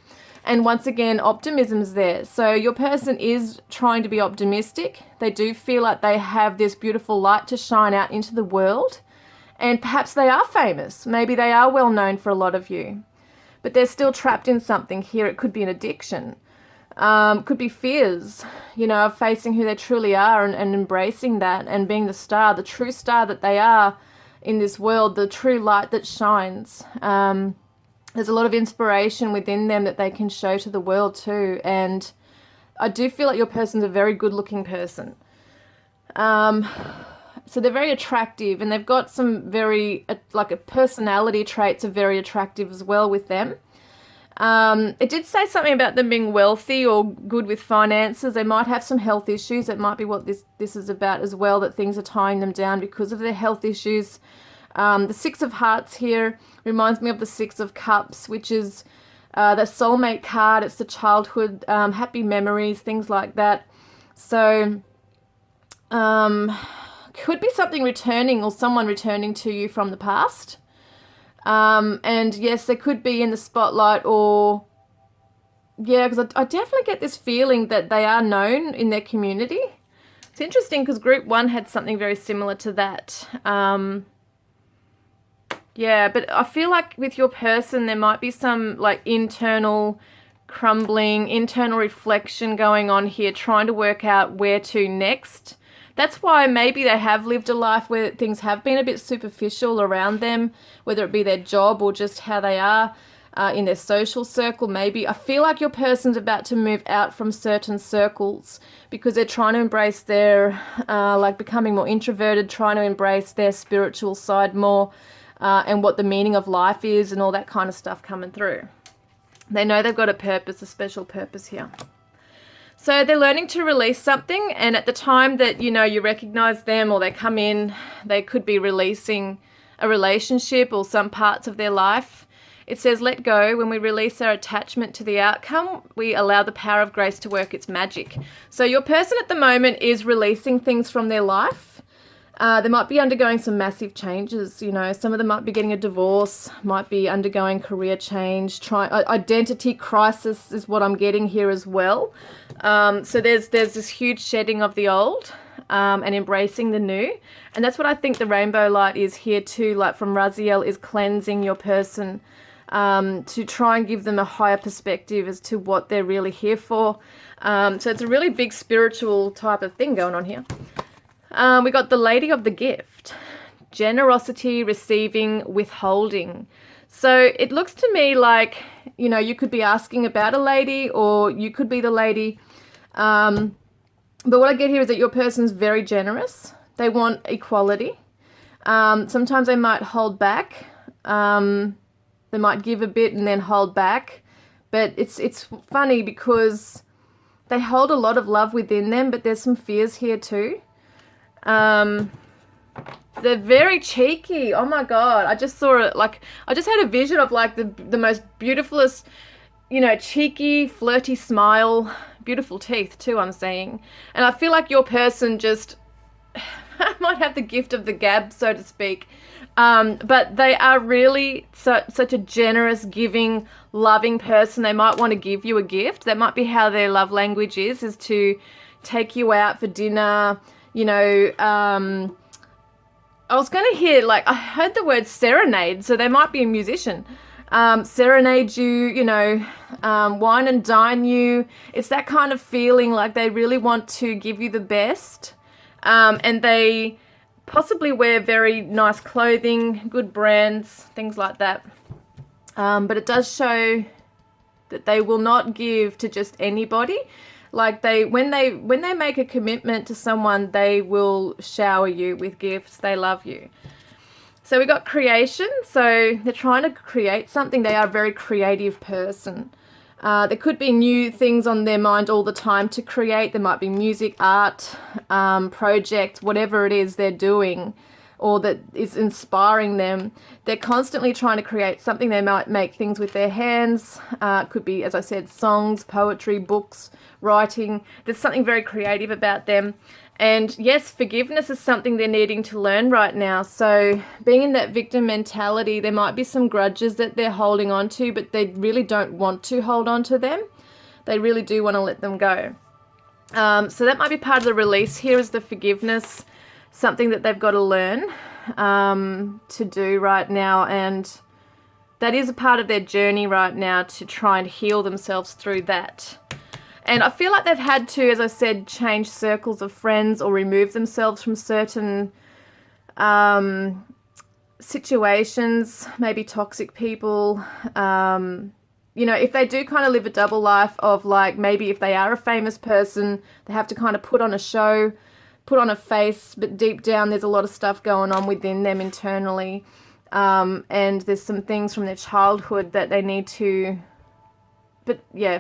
And once again, optimism's there. So your person is trying to be optimistic. They do feel like they have this beautiful light to shine out into the world. And perhaps they are famous. Maybe they are well known for a lot of you. But they're still trapped in something here. It could be an addiction. Could be fears, of facing who they truly are and embracing that and being the star, the true star that they are in this world, the true light that shines. There's a lot of inspiration within them that they can show to the world too. And I do feel like your person's a very good looking person. So they're very attractive, and they've got some very, personality traits are very attractive as well with them. It did say something about them being wealthy or good with finances. They might have some health issues. That might be what this is about as well, that things are tying them down because of their health issues. The Six of Hearts here reminds me of the Six of Cups, which is the Soulmate card. It's the childhood, happy memories, things like that. So could be something returning, or someone returning to you from the past. And yes, they could be in the spotlight, or because I definitely get this feeling that they are known in their community. It's interesting because group 1 had something very similar to that. Yeah, but I feel like with your person, there might be some like internal crumbling, internal reflection going on here, trying to work out where to next. That's why maybe they have lived a life where things have been a bit superficial around them, whether it be their job or just how they are in their social circle. Maybe I feel like your person's about to move out from certain circles because they're trying to embrace their, like becoming more introverted, trying to embrace their spiritual side more. And what the meaning of life is and all that kind of stuff coming through. They know they've got a purpose, a special purpose here. So they're learning to release something, and at the time that, you know, you recognize them or they come in, they could be releasing a relationship or some parts of their life. It says, let go. When we release our attachment to the outcome, we allow the power of grace to work its magic. So your person at the moment is releasing things from their life. They might be undergoing some massive changes, you know. Some of them might be getting a divorce, might be undergoing career change, identity crisis is what I'm getting here as well. So there's this huge shedding of the old and embracing the new. And that's what I think the rainbow light is here too, like from Raziel, is cleansing your person to try and give them a higher perspective as to what they're really here for. So it's a really big spiritual type of thing going on here. We got the Lady of the Gift, generosity, receiving, withholding. So it looks to me like, you know, you could be asking about a lady or you could be the lady. But what I get here is that your person's very generous. They want equality. Sometimes they might hold back. They might give a bit and then hold back. But it's funny because they hold a lot of love within them, but there's some fears here too. They're very cheeky. Oh my God. I just saw it, like, I just had a vision of like the most beautifulest, you know, cheeky, flirty smile, beautiful teeth too, I'm saying. And I feel like your person just might have the gift of the gab, so to speak. But they are really such a generous, giving, loving person. They might want to give you a gift. That might be how their love language is to take you out for dinner. You know, I was going to hear, like, I heard the word serenade, so they might be a musician. Serenade you, you know, wine and dine you. It's that kind of feeling like they really want to give you the best. And they possibly wear very nice clothing, good brands, things like that. But it does show that they will not give to just anybody. Like when they make a commitment to someone, they will shower you with gifts. They love you. So we got creation. So they're trying to create something. They are a very creative person. There could be new things on their mind all the time to create. There might be music, art, project, whatever it is they're doing or that is inspiring them. They're constantly trying to create something. They might make things with their hands. It could be, as I said, songs, poetry, books, writing. There's something very creative about them. And yes, forgiveness is something they're needing to learn right now. So being in that victim mentality, there might be some grudges that they're holding on to, but they really don't want to hold on to them. They really do want to let them go. So that might be part of the release here, is the forgiveness, something that they've got to learn to do right now. And that is a part of their journey right now, to try and heal themselves through that. And I feel like they've had to, as I said, change circles of friends or remove themselves from certain situations, maybe toxic people. You know, if they do kind of live a double life of, like, maybe if they are a famous person, they have to kind of put on a show, put on a face, but deep down there's a lot of stuff going on within them internally. And there's some things from their childhood that they need to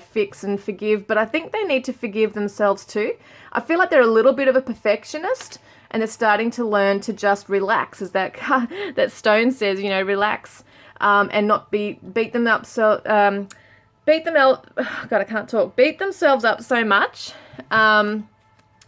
fix and forgive. But I think they need to forgive themselves too. I feel like they're a little bit of a perfectionist, and they're starting to learn to just relax, as that stone says, you know, relax, and not beat them up. So beat themselves up so much, and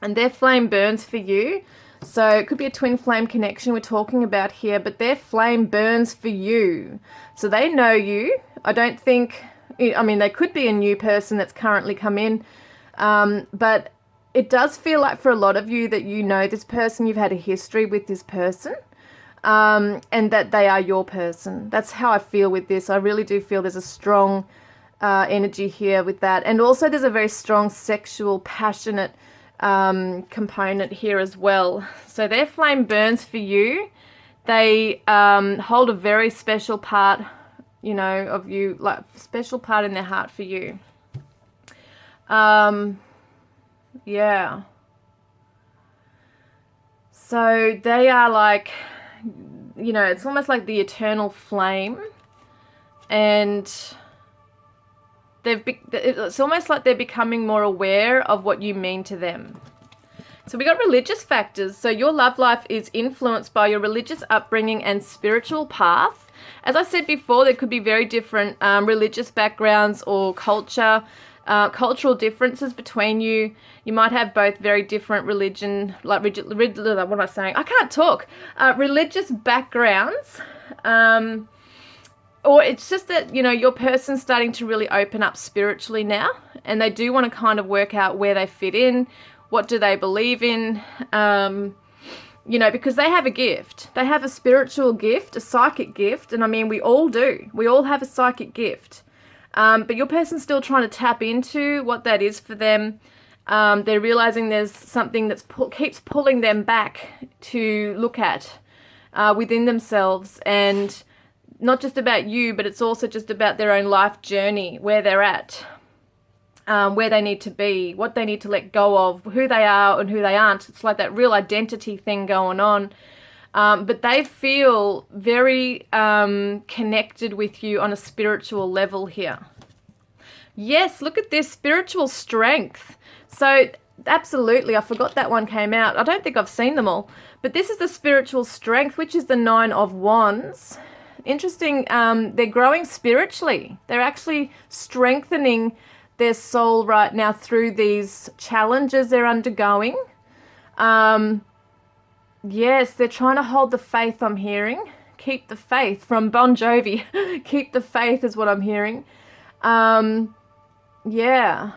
their flame burns for you. So it could be a twin flame connection we're talking about here, but their flame burns for you. So they know you. I mean, they could be a new person that's currently come in, but it does feel like for a lot of you that you know this person, you've had a history with this person, and that they are your person. That's how I feel with this. I really do feel there's a strong energy here with that. And also there's a very strong sexual, passionate component here as well. So their flame burns for you. They hold a very special part, you know, of you, like special part in their heart for you. Yeah. So they are like, you know, it's almost like the eternal flame, and it's almost like they're becoming more aware of what you mean to them. So we got religious factors. So your love life is influenced by your religious upbringing and spiritual path. As I said before, there could be very different religious backgrounds or cultural differences between you. You might have both very different religion, like what am I saying? I can't talk. Religious backgrounds, or it's just that, you know, your person's starting to really open up spiritually now, and they do want to kind of work out where they fit in, what do they believe in, you know, because they have a gift. They have a spiritual gift, a psychic gift, and I mean, we all do. We all have a psychic gift. But your person's still trying to tap into what that is for them. They're realizing there's something that keeps pulling them back to look at within themselves, and not just about you, but it's also just about their own life journey, where they're at, where they need to be, what they need to let go of, who they are and who they aren't. It's like that real identity thing going on. But they feel very connected with you on a spiritual level here. Yes, look at this, spiritual strength. So absolutely, I forgot that one came out. I don't think I've seen them all. But this is the spiritual strength, which is the 9 of Wands. Interesting, they're growing spiritually. They're actually strengthening their soul right now through these challenges they're undergoing. Yes, they're trying to hold the faith, I'm hearing. Keep the faith, from Bon Jovi. Keep the faith is what I'm hearing. Yeah,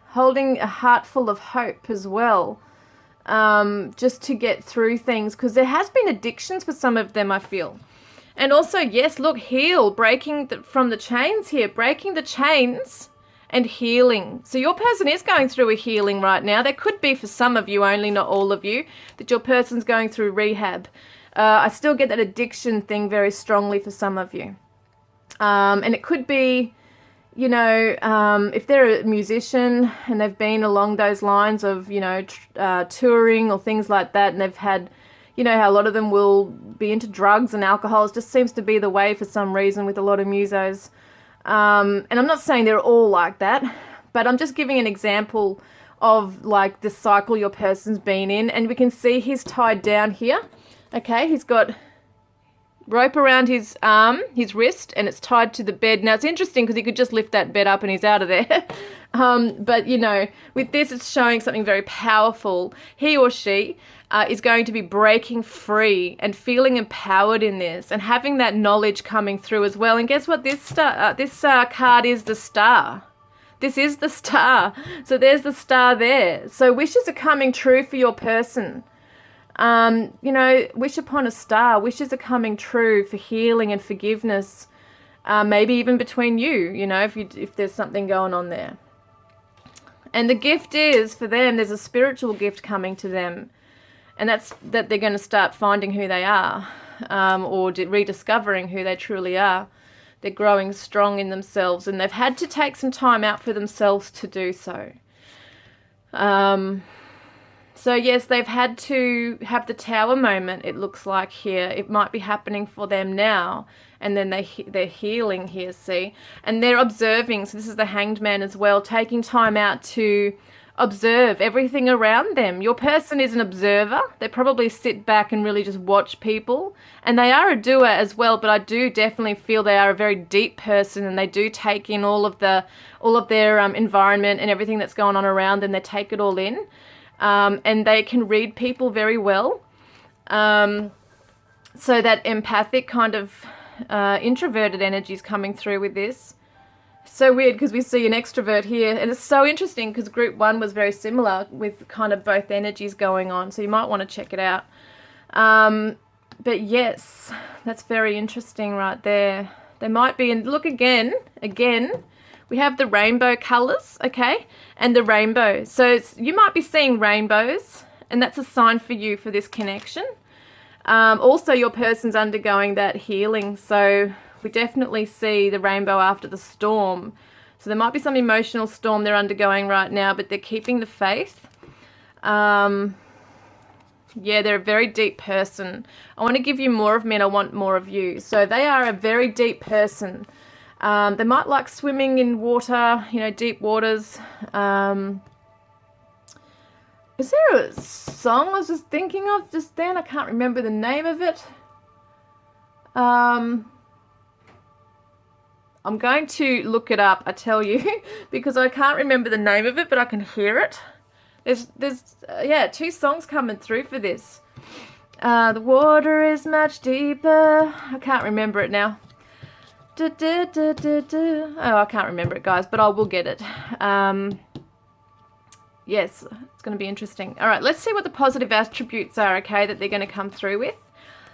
holding a heart full of hope as well, just to get through things, because there has been addictions for some of them, I feel. And also, yes, look, heal, breaking from the chains here, breaking the chains and healing. So your person is going through a healing right now. There could be for some of you only, not all of you, that your person's going through rehab. I still get that addiction thing very strongly for some of you. And it could be, you know, if they're a musician and they've been along those lines of, you know, touring or things like that, and they've had, you know, how a lot of them will be into drugs and alcohol. It just seems to be the way for some reason with a lot of musos. And I'm not saying they're all like that, but I'm just giving an example of like the cycle your person's been in. And we can see he's tied down here. Okay, he's got rope around his arm, his wrist, and it's tied to the bed. Now, it's interesting because he could just lift that bed up and he's out of there. But, you know, with this, it's showing something very powerful. He or she is going to be breaking free and feeling empowered in this and having that knowledge coming through as well. And guess what? This card is the star. This is the star. So there's the star there. So wishes are coming true for your person. You know, wish upon a star. Wishes are coming true for healing and forgiveness. Maybe even between you, you know, if there's something going on there. And the gift is, for them, there's a spiritual gift coming to them. And that's that they're going to start finding who they are, or rediscovering who they truly are. They're growing strong in themselves, and they've had to take some time out for themselves to do so. So yes, they've had to have the tower moment, it looks like here. It might be happening for them now, and then they're healing here, see? And they're observing, so this is the Hanged Man as well, taking time out to observe everything around them. Your person is an observer. They probably sit back and really just watch people. And they are a doer as well, but I do definitely feel they are a very deep person, and they do take in all of their environment and everything that's going on around them. They take it all in. And they can read people very well. So that empathic kind of introverted energy is coming through with this. So weird because we see an extrovert here, and it's so interesting because group 1 was very similar with kind of both energies going on, so you might want to check it out. But yes, that's very interesting right there. There might be, and look again, we have the rainbow colors, okay, and the rainbow. So you might be seeing rainbows, and that's a sign for you for this connection. Also, your person's undergoing that healing, so we definitely see the rainbow after the storm. So there might be some emotional storm they're undergoing right now, but they're keeping the faith. Yeah, they're a very deep person. I want to give you more of me and I want more of you. So they are a very deep person. They might like swimming in water, you know, deep waters. Is there a song I was just thinking of just then? I can't remember the name of it. I'm going to look it up, I tell you, because I can't remember the name of it, but I can hear it. There's yeah, 2 songs coming through for this. The water is much deeper. I can't remember it now. Oh, I can't remember it, guys, but I will get it. Yes, it's going to be interesting. All right, let's see what the positive attributes are, okay, that they're going to come through with.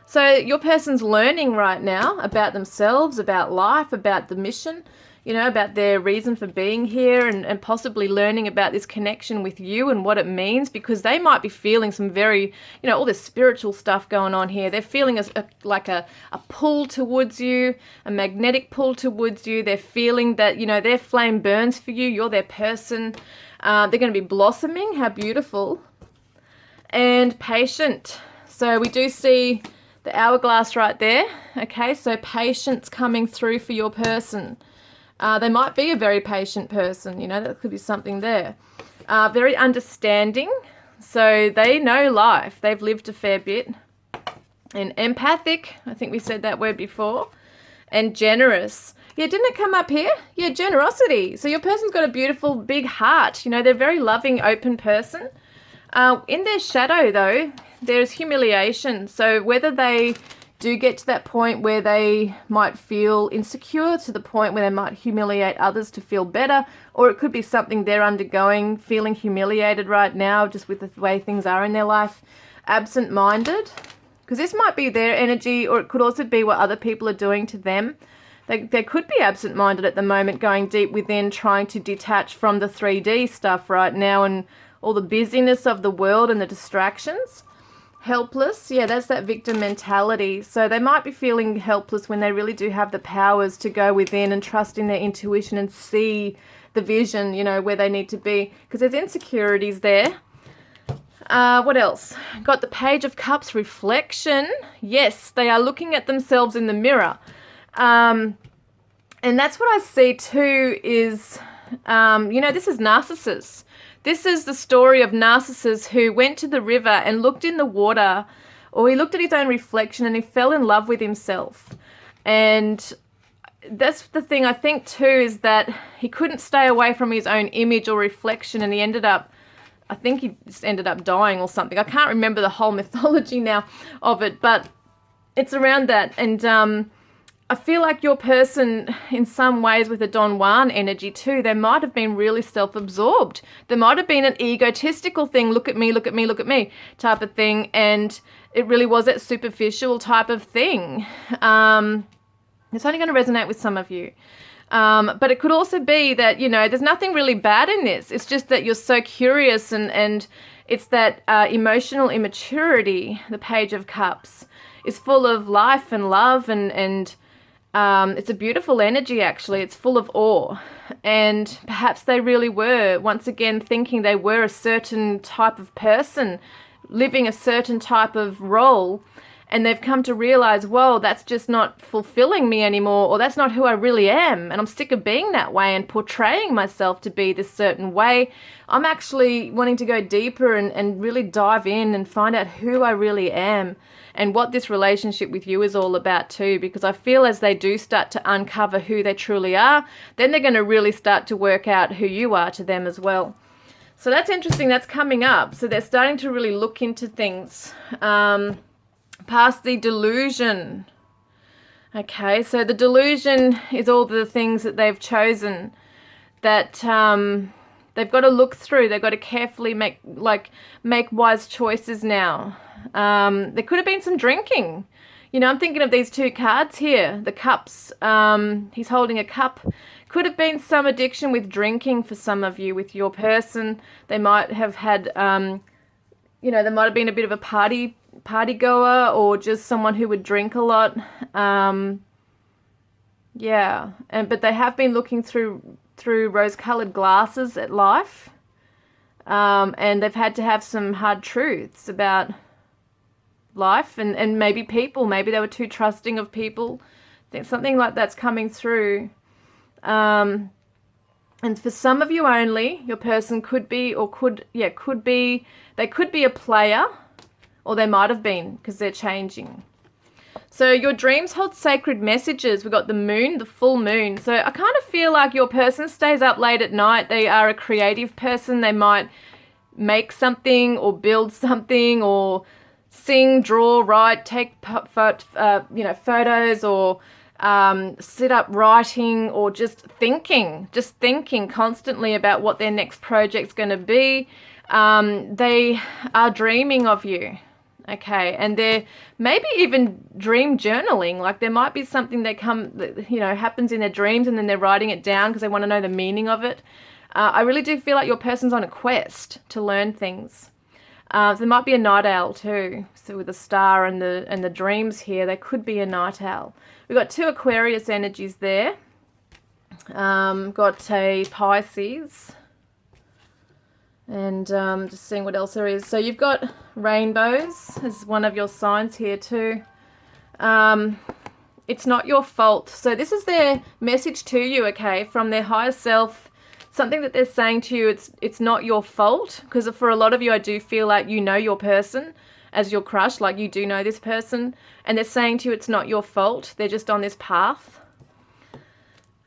So your person's learning right now about themselves, about life, about the mission, you know, about their reason for being here, and possibly learning about this connection with you and what it means, because they might be feeling some very, you know, all this spiritual stuff going on here. They're feeling like a pull towards you, a magnetic pull towards you. They're feeling that, you know, their flame burns for you. You're their person. They're going to be blossoming. How beautiful. And patient. So we do see the hourglass right there. Okay, so patience coming through for your person. They might be a very patient person, you know, that could be something there. Very understanding, so they know life. They've lived a fair bit. And empathic, I think we said that word before. And generous. Yeah, didn't it come up here? Yeah, generosity. So your person's got a beautiful big heart. You know, they're a very loving, open person. In their shadow, though, there's humiliation. So whether they do get to that point where they might feel insecure to the point where they might humiliate others to feel better, or it could be something they're undergoing, feeling humiliated right now just with the way things are in their life. Absent-minded, because this might be their energy, or it could also be what other people are doing to them. They could be absent-minded at the moment, going deep within, trying to detach from the 3D stuff right now and all the busyness of the world and the distractions. Helpless, yeah, that's that victim mentality. So they might be feeling helpless when they really do have the powers to go within and trust in their intuition and see the vision, you know, where they need to be, because there's insecurities there. What else? Got the Page of Cups, reflection. Yes, they are looking at themselves in the mirror. And that's what I see too is, you know, this is Narcissus. This is the story of Narcissus who went to the river and looked in the water, or he looked at his own reflection and he fell in love with himself. And that's the thing I think too, is that he couldn't stay away from his own image or reflection, and he ended up, I think he just ended up dying or something. I can't remember the whole mythology now of it, but it's around that. And I feel like your person, in some ways, with a Don Juan energy too, they might have been really self-absorbed. There might have been an egotistical thing, look at me, look at me, look at me type of thing, and it really was that superficial type of thing. It's only going to resonate with some of you. But it could also be that, you know, there's nothing really bad in this. It's just that you're so curious, and it's that emotional immaturity. The Page of Cups is full of life and love, and it's a beautiful energy, actually. It's full of awe. And perhaps they really were, once again, thinking they were a certain type of person, living a certain type of role. And they've come to realize, whoa, that's just not fulfilling me anymore, or that's not who I really am. And I'm sick of being that way and portraying myself to be this certain way. I'm actually wanting to go deeper and really dive in and find out who I really am and what this relationship with you is all about too, because I feel as they do start to uncover who they truly are, then they're going to really start to work out who you are to them as well. So that's interesting. That's coming up. So they're starting to really look into things. Past the delusion. Okay, so the delusion is all the things that they've chosen that they've got to look through. They've got to carefully make wise choices now. There could have been some drinking. You know, I'm thinking of these two cards here, the cups. He's holding a cup. Could have been some addiction with drinking for some of you, with your person. They might have had, you know, there might have been a bit of a party goer, or just someone who would drink a lot. Yeah, but they have been looking through rose-colored glasses at life, and they've had to have some hard truths about life and maybe people. Maybe they were too trusting of people. I think something like that's coming through. And for some of you only, your person could be they could be a player, or they might have been, because they're changing. So your dreams hold sacred messages. We've got the moon, the full moon. So I kind of feel like your person stays up late at night. They are a creative person. They might make something or build something or sing, draw, write, take photos, or sit up writing, or just thinking constantly about what their next project's going to be. They are dreaming of you. Okay, and they're maybe even dream journaling. Like there might be something happens in their dreams, and then they're writing it down because they want to know the meaning of it. I really do feel like your person's on a quest to learn things. So there might be a night owl too. So with the star and the dreams here, they could be a night owl. We've got two Aquarius energies there. Got a Pisces. And just seeing what else there is. So you've got rainbows as one of your signs here too. It's not your fault. So this is their message to you, okay, from their higher self. Something that they're saying to you, it's not your fault. Because for a lot of you, I do feel like you know your person as your crush, like you do know this person. And they're saying to you, it's not your fault. They're just on this path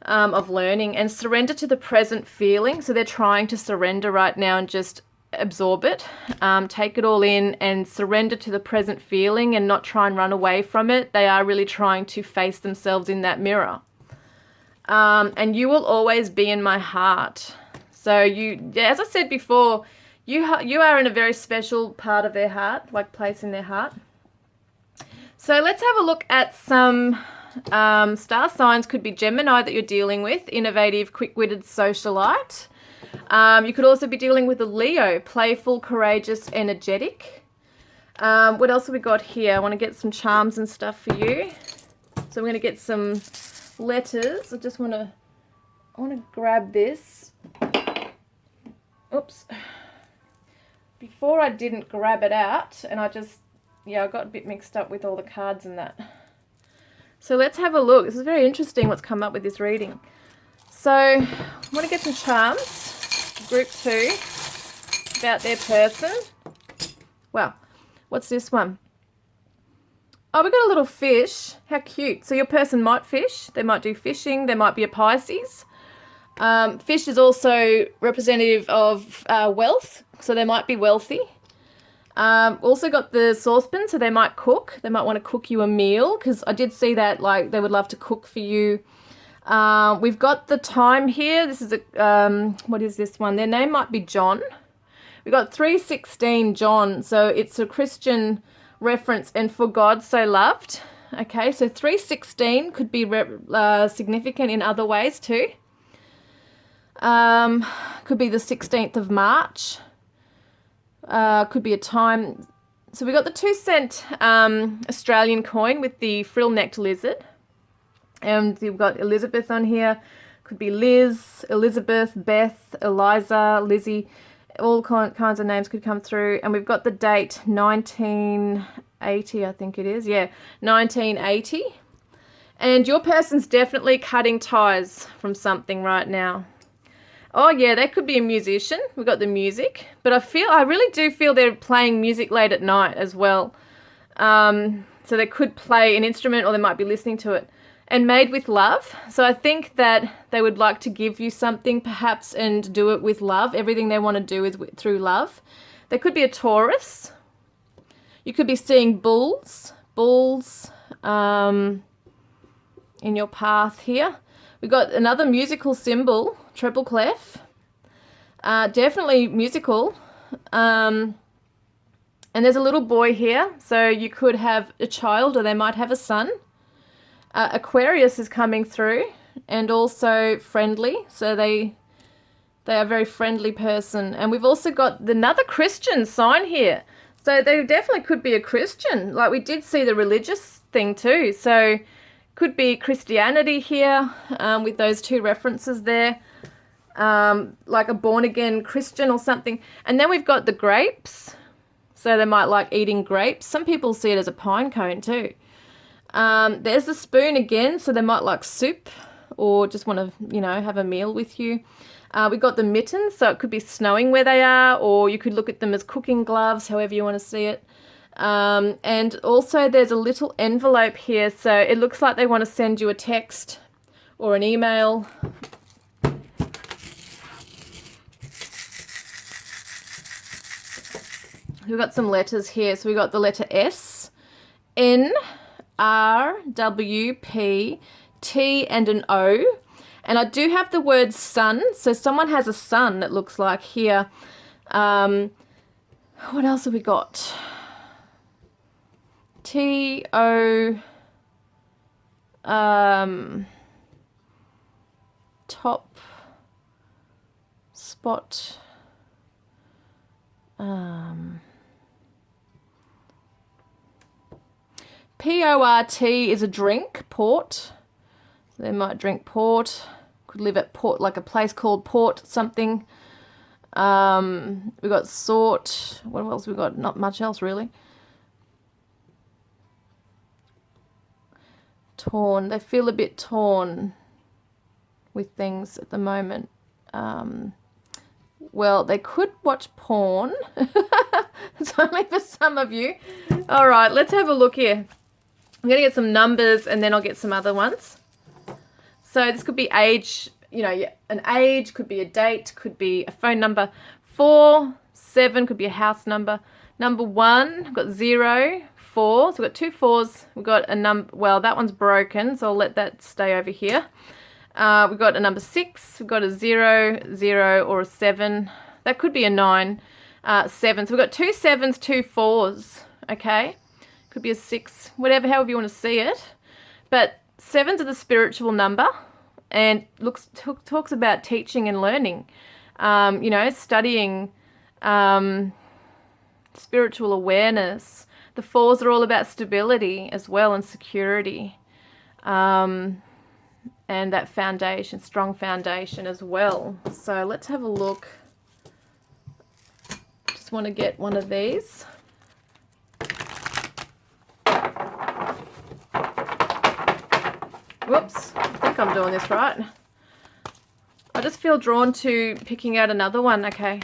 of learning, and surrender to the present feeling. So they're trying to surrender right now and just absorb it, take it all in and surrender to the present feeling and not try and run away from it. They are really trying to face themselves in that mirror. And you will always be in my heart. So as I said before, you are in a very special part of their heart, like place in their heart. So let's have a look at some star signs. Could be Gemini that you're dealing with, innovative, quick-witted socialite. You could also be dealing with a Leo, playful, courageous, energetic. What else have we got here? I want to get some charms and stuff for you. So I'm going to get some letters. I want to grab this. Oops. Before I didn't grab it out, and I got a bit mixed up with all the cards and that. So let's have a look. This is very interesting what's come up with this reading. So I want to get some charms, group 2, about their person. Wow, what's this one? Oh, we got a little fish. How cute. So your person might fish. They might do fishing. They might be a Pisces. Fish is also representative of wealth, so they might be wealthy. Also got the saucepan, so they might cook. They might want to cook you a meal, because I did see that, like, they would love to cook for you. We've got the time here. This is what is this one? Their name might be John. We've got 316 John, so it's a Christian reference, and for God so loved. Okay, so 316 could be significant in other ways too. Could be the 16th of March. Could be a time. So we got the 2-cent Australian coin with the frill-necked lizard. And we've got Elizabeth on here. Could be Liz, Elizabeth, Beth, Eliza, Lizzie. All kinds of names could come through. And we've got the date 1980, I think it is. Yeah, 1980. And your person's definitely cutting ties from something right now. Oh, yeah, they could be a musician. We've got the music. But I really do feel they're playing music late at night as well. So they could play an instrument, or they might be listening to it. And made with love. So I think that they would like to give you something perhaps and do it with love. Everything they want to do is through love. They could be a Taurus. You could be seeing bulls. in your path here. We've got another musical symbol, treble clef. Definitely musical. And there's a little boy here, so you could have a child or they might have a son. Aquarius is coming through, and also friendly, so they are a very friendly person. And we've also got another Christian sign here, so they definitely could be a Christian. Like, we did see the religious thing too, so could be Christianity here, with those two references there, like a born-again Christian or something. And then we've got the grapes, so they might like eating grapes. Some people see it as a pine cone too. There's the spoon again, so they might like soup or just want to, have a meal with you. We got the mittens, so it could be snowing where they are, or you could look at them as cooking gloves, however you want to see it. And also there's a little envelope here, so it looks like they want to send you a text or an email. We've got some letters here, so we got the letter S, N, R, W, P, T, and an O. And I do have the word sun, so someone has a son, it looks like here. What else have we got? T, O, top, spot, P-O-R-T is a drink, port. They might drink port. Could live at port, like a place called Port something. We got sort. What else we got? Not much else really. Torn. They feel a bit torn with things at the moment. Well, they could watch porn. It's only for some of you. All right, let's have a look here. I'm going to get some numbers and then I'll get some other ones. So this could be age, an age, could be a date, could be a phone number. 4, 7 could be a house number. Number 1, we've got 0, 4. So we've got 2 4s. We've got a number, well, that one's broken, so I'll let that stay over here. We've got a number 6. We've got a 0, 0, or a 7. That could be a 9, 7. So we've got 2 7s, 2 4s, okay? Could be a 6, whatever, however you want to see it. But 7's are the spiritual number, and talks about teaching and learning, studying, spiritual awareness. The 4s are all about stability as well, and security, and that foundation, strong foundation as well. So let's have a look. Just want to get one of these. Whoops, I think I'm doing this right. I just feel drawn to picking out another one. Okay.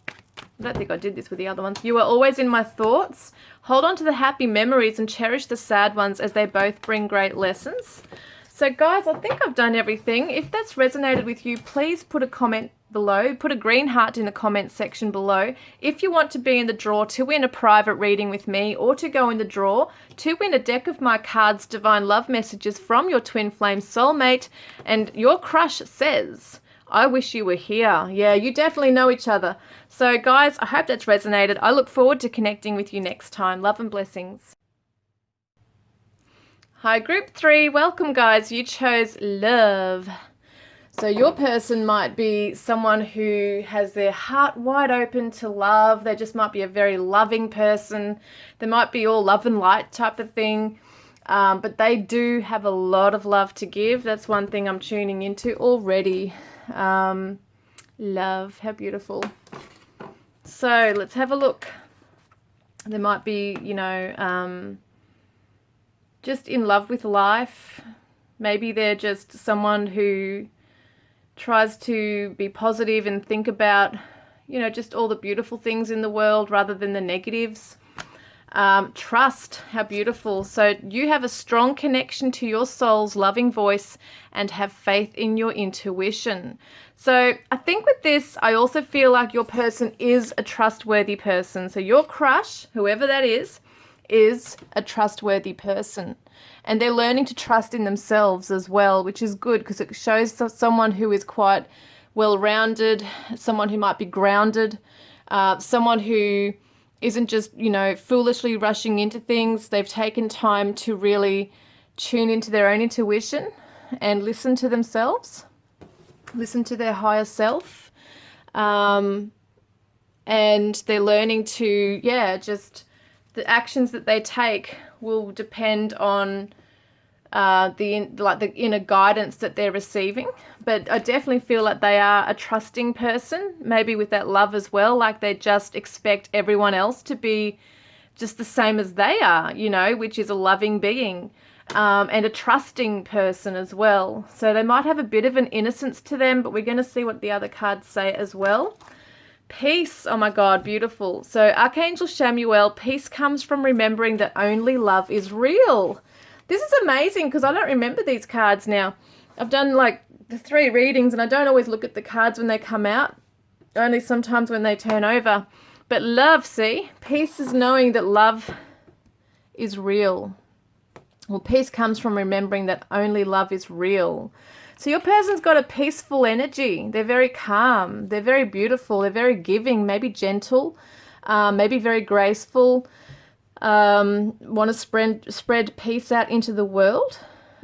I don't think I did this with the other ones. You are always in my thoughts. Hold on to the happy memories and cherish the sad ones, as they both bring great lessons. So guys, I think I've done everything. If that's resonated with you, please put a comment below. Put a green heart in the comment section below. If you want to be in the draw to win a private reading with me, or to go in the draw to win a deck of my cards, Divine Love Messages from your twin flame soulmate, and your crush says, I wish you were here. Yeah, you definitely know each other. So guys, I hope that's resonated. I look forward to connecting with you next time. Love and blessings. Hi, group 3. Welcome, guys. You chose love. So your person might be someone who has their heart wide open to love. They just might be a very loving person. They might be all love and light type of thing. But they do have a lot of love to give. That's one thing I'm tuning into already. Love. How beautiful. So let's have a look. There might be, just in love with life. Maybe they're just someone who tries to be positive and think about, just all the beautiful things in the world rather than the negatives. Trust, how beautiful. So you have a strong connection to your soul's loving voice and have faith in your intuition. So I think with this, I also feel like your person is a trustworthy person. So your crush, whoever that is is a trustworthy person. And they're learning to trust in themselves as well, which is good because it shows someone who is quite well-rounded, someone who might be grounded, someone who isn't just, you know, foolishly rushing into things. They've taken time to really tune into their own intuition and listen to themselves, listen to their higher self. And they're learning to, just the actions that they take will depend on the inner guidance that they're receiving. But I definitely feel like they are a trusting person, maybe with that love as well. Like they just expect everyone else to be just the same as they are, you know, which is a loving being, and a trusting person as well. So they might have a bit of an innocence to them, but we're going to see what the other cards say as well. Peace. Oh my God, beautiful. So Archangel Chamuel, peace comes from remembering that only love is real. This is amazing because I don't remember these cards now. I've done like the 3 readings and I don't always look at the cards when they come out, only sometimes when they turn over. But love, see, peace is knowing that love is real. Well, peace comes from remembering that only love is real. So your person's got a peaceful energy. They're very calm. They're very beautiful. They're very giving, maybe gentle, maybe very graceful. Want to spread peace out into the world.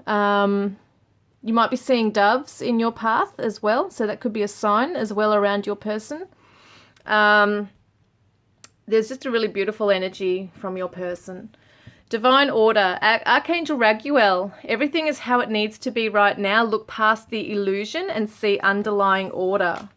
You might be seeing doves in your path as well. So that could be a sign as well around your person. There's just a really beautiful energy from your person. Divine order, Archangel Raguel, everything is how it needs to be right now. Look past the illusion and see underlying order.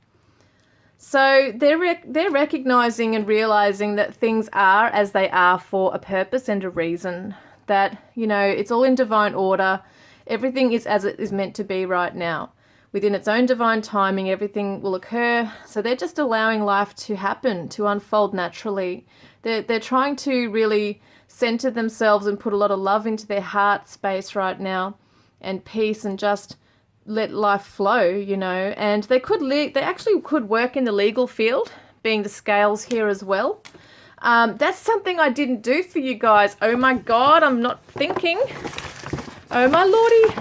So they're recognizing and realizing that things are as they are for a purpose and a reason. That, you know, it's all in divine order. Everything is as it is meant to be right now. Within its own divine timing, everything will occur. So they're just allowing life to happen, to unfold naturally. They're trying to really center themselves and put a lot of love into their heart space right now, and peace, and just let life flow, you know. And they actually could work in the legal field, being the scales here as well. That's something I didn't do for you guys. Oh my God, I'm not thinking. Oh my lordy.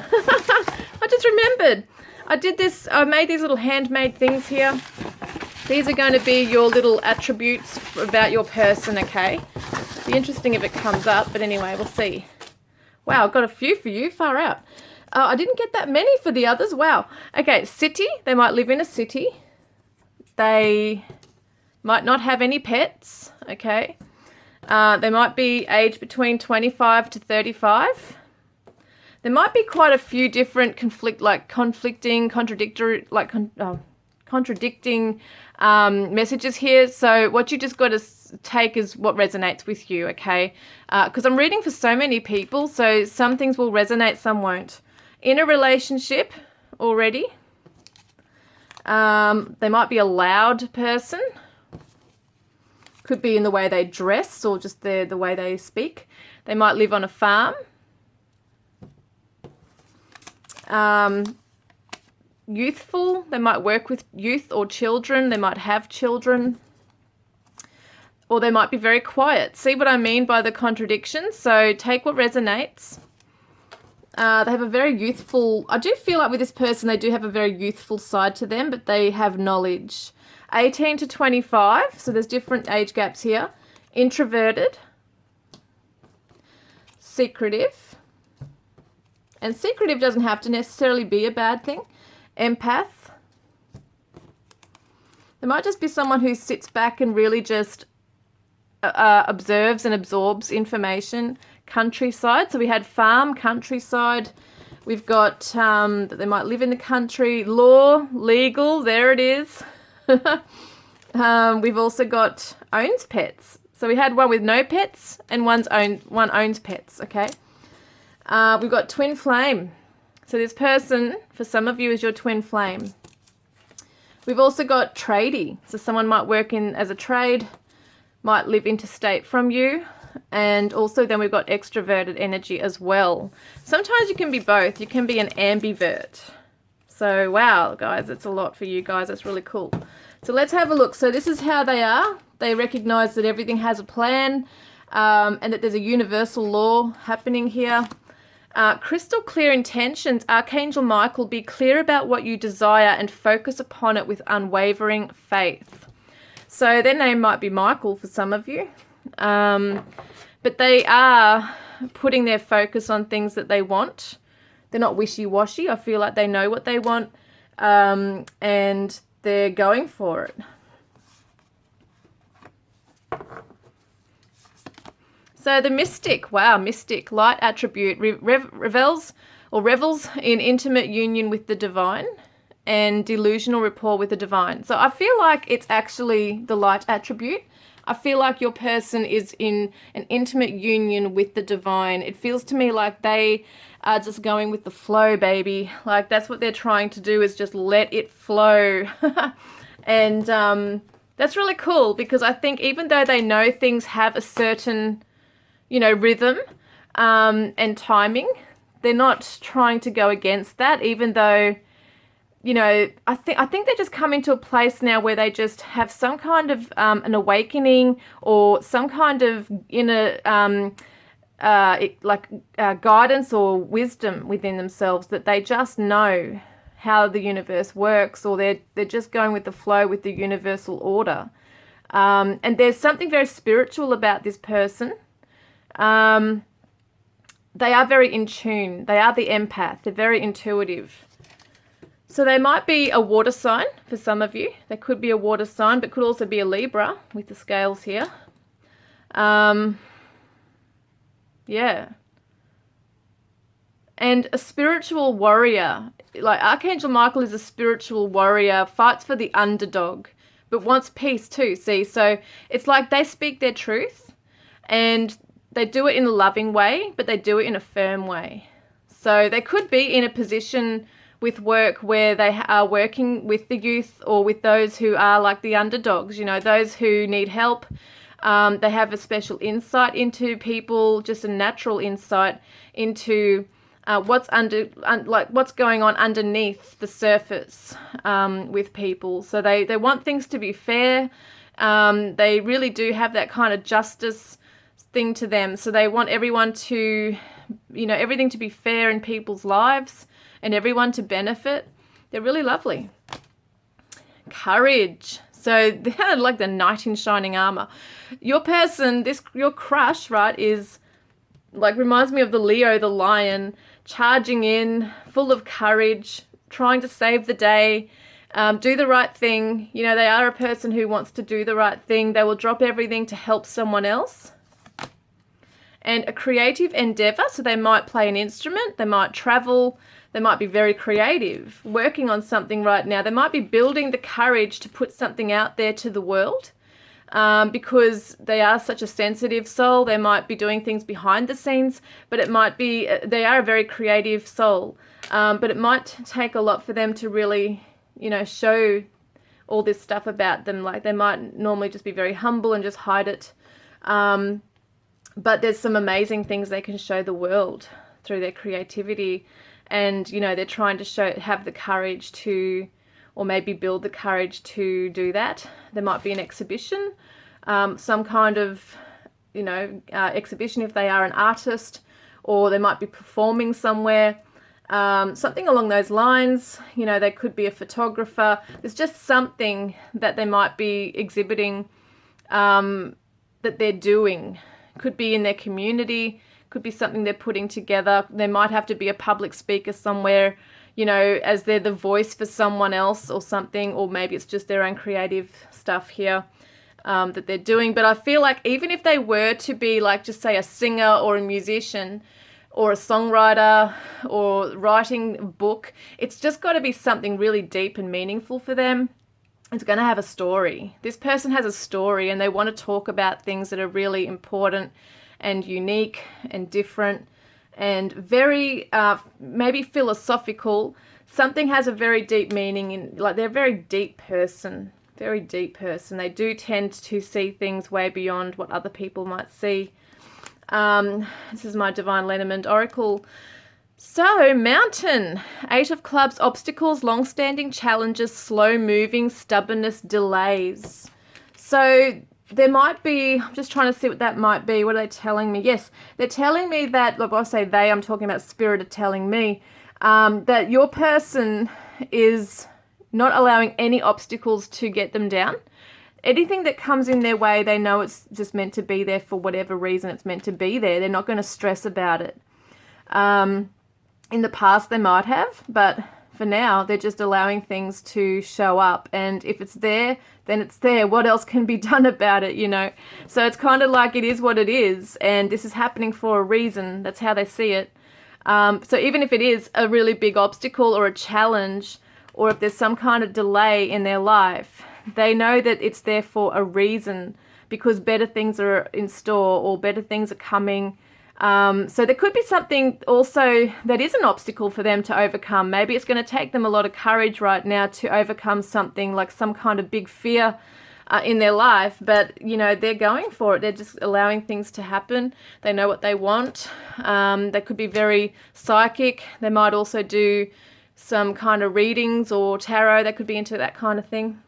I just remembered. I did this, I made these little handmade things here. These are going to be your little attributes about your person, okay? Be interesting if it comes up, but anyway, we'll see. Wow, I've got a few for you, far out. I didn't get that many for the others. Wow. Okay, city, they might live in a city. They might not have any pets, okay? They might be aged between 25 to 35. There might be quite a few different contradicting messages here. So what you just got to take is what resonates with you, okay? Because I'm reading for so many people, so some things will resonate, some won't. In a relationship already. They might be a loud person. Could be in the way they dress or just the way they speak. They might live on a farm. Youthful, they might work with youth or children, they might have children, or they might be very quiet. See what I mean by the contradictions? So take what resonates. They have a very youthful, I do feel like with this person they do have a very youthful side to them, but they have knowledge. 18 to 25, so there's different age gaps here. Introverted, secretive, and secretive doesn't have to necessarily be a bad thing. Empath. There might just be someone who sits back and really just observes and absorbs information. Countryside. So we had farm, countryside. We've got that they might live in the country. Law, legal. There it is. We've also got owns pets. So we had one with no pets and one owns pets. Okay. We've got twin flame. So this person, for some of you, is your twin flame. We've also got tradie. So someone might work in as a trade, might live interstate from you. And also then we've got extroverted energy as well. Sometimes you can be both. You can be an ambivert. So wow, guys, it's a lot for you guys. That's really cool. So let's have a look. So this is how they are. They recognize that everything has a plan. and that there's a universal law happening here. Crystal clear intentions. Archangel Michael, be clear about what you desire and focus upon it with unwavering faith. So their name might be Michael for some of you. But they are putting their focus on things that they want. They're not wishy-washy. I feel like they know what they want, and they're going for it. So the mystic, wow, mystic, light attribute, revels in intimate union with the divine and delusional rapport with the divine. So I feel like it's actually the light attribute. I feel like your person is in an intimate union with the divine. It feels to me like they are just going with the flow, baby. Like that's what they're trying to do, is just let it flow. And that's really cool, because I think even though they know things have a certain, rhythm and timing, they're not trying to go against that, even though, I think they just come into a place now where they just have some kind of an awakening or some kind of inner guidance or wisdom within themselves, that they just know how the universe works, or they're just going with the flow with the universal order. And there's something very spiritual about this person. They are very in tune. They are the empath. They're very intuitive. So they might be a water sign for some of you. They could be a water sign, but could also be a Libra with the scales here. Yeah. And a spiritual warrior. Like Archangel Michael is a spiritual warrior, fights for the underdog, but wants peace too, see? So it's like they speak their truth, and they do it in a loving way, but they do it in a firm way. So they could be in a position with work where they are working with the youth or with those who are like the underdogs, those who need help. They have a special insight into people, just a natural insight into what's going on underneath the surface with people. So they want things to be fair. They really do have that kind of justice thing to them. So they want everyone to, everything to be fair in people's lives and everyone to benefit. They're really lovely. Courage. So they're like the knight in shining armor. Your person, your crush, right, is like, reminds me of the Leo, the lion, charging in, full of courage, trying to save the day, do the right thing. They are a person who wants to do the right thing. They will drop everything to help someone else. And a creative endeavor, so they might play an instrument, they might travel, they might be very creative, working on something right now. They might be building the courage to put something out there to the world, because they are such a sensitive soul. They might be doing things behind the scenes, but it might be, they are a very creative soul, but it might take a lot for them to really, show all this stuff about them. Like they might normally just be very humble and just hide it. But there's some amazing things they can show the world through their creativity. And, they're trying to have the courage to, or maybe build the courage to do that. There might be an exhibition, some kind of, exhibition if they are an artist, or they might be performing somewhere, something along those lines. They could be a photographer. There's just something that they might be exhibiting, that they're doing. Could be in their community, could be something they're putting together. They might have to be a public speaker somewhere, as they're the voice for someone else or something, or maybe it's just their own creative stuff here that they're doing. But I feel like even if they were to be like, just say, a singer or a musician or a songwriter or writing a book, it's just got to be something really deep and meaningful for them. It's going to have a story. This person has a story, and they want to talk about things that are really important and unique and different and very maybe philosophical. Something has a very deep meaning, like they're a very deep person. They do tend to see things way beyond what other people might see. This is my Divine Lenormand Oracle. So, Mountain, 8 of Clubs, obstacles, long-standing challenges, slow-moving, stubbornness, delays. So, there might be, I'm just trying to see what that might be. What are they telling me? Yes, they're telling me that, look, I say they, I'm talking about spirit are telling me that your person is not allowing any obstacles to get them down. Anything that comes in their way, they know it's just meant to be there for whatever reason it's meant to be there. They're not going to stress about it. In the past, they might have, but for now, they're just allowing things to show up. And if it's there, then it's there. What else can be done about it, you know? So it's kind of like it is what it is. And this is happening for a reason. That's how they see it. So even if it is a really big obstacle or a challenge, or if there's some kind of delay in their life, they know that it's there for a reason, because better things are in store or better things are coming. So there could be something also that is an obstacle for them to overcome. Maybe it's going to take them a lot of courage right now to overcome something like some kind of big fear in their life, but you know, they're going for it. They're just allowing things to happen. They know what they want. They could be very psychic. They might also do some kind of readings or tarot. They could be into that kind of thing.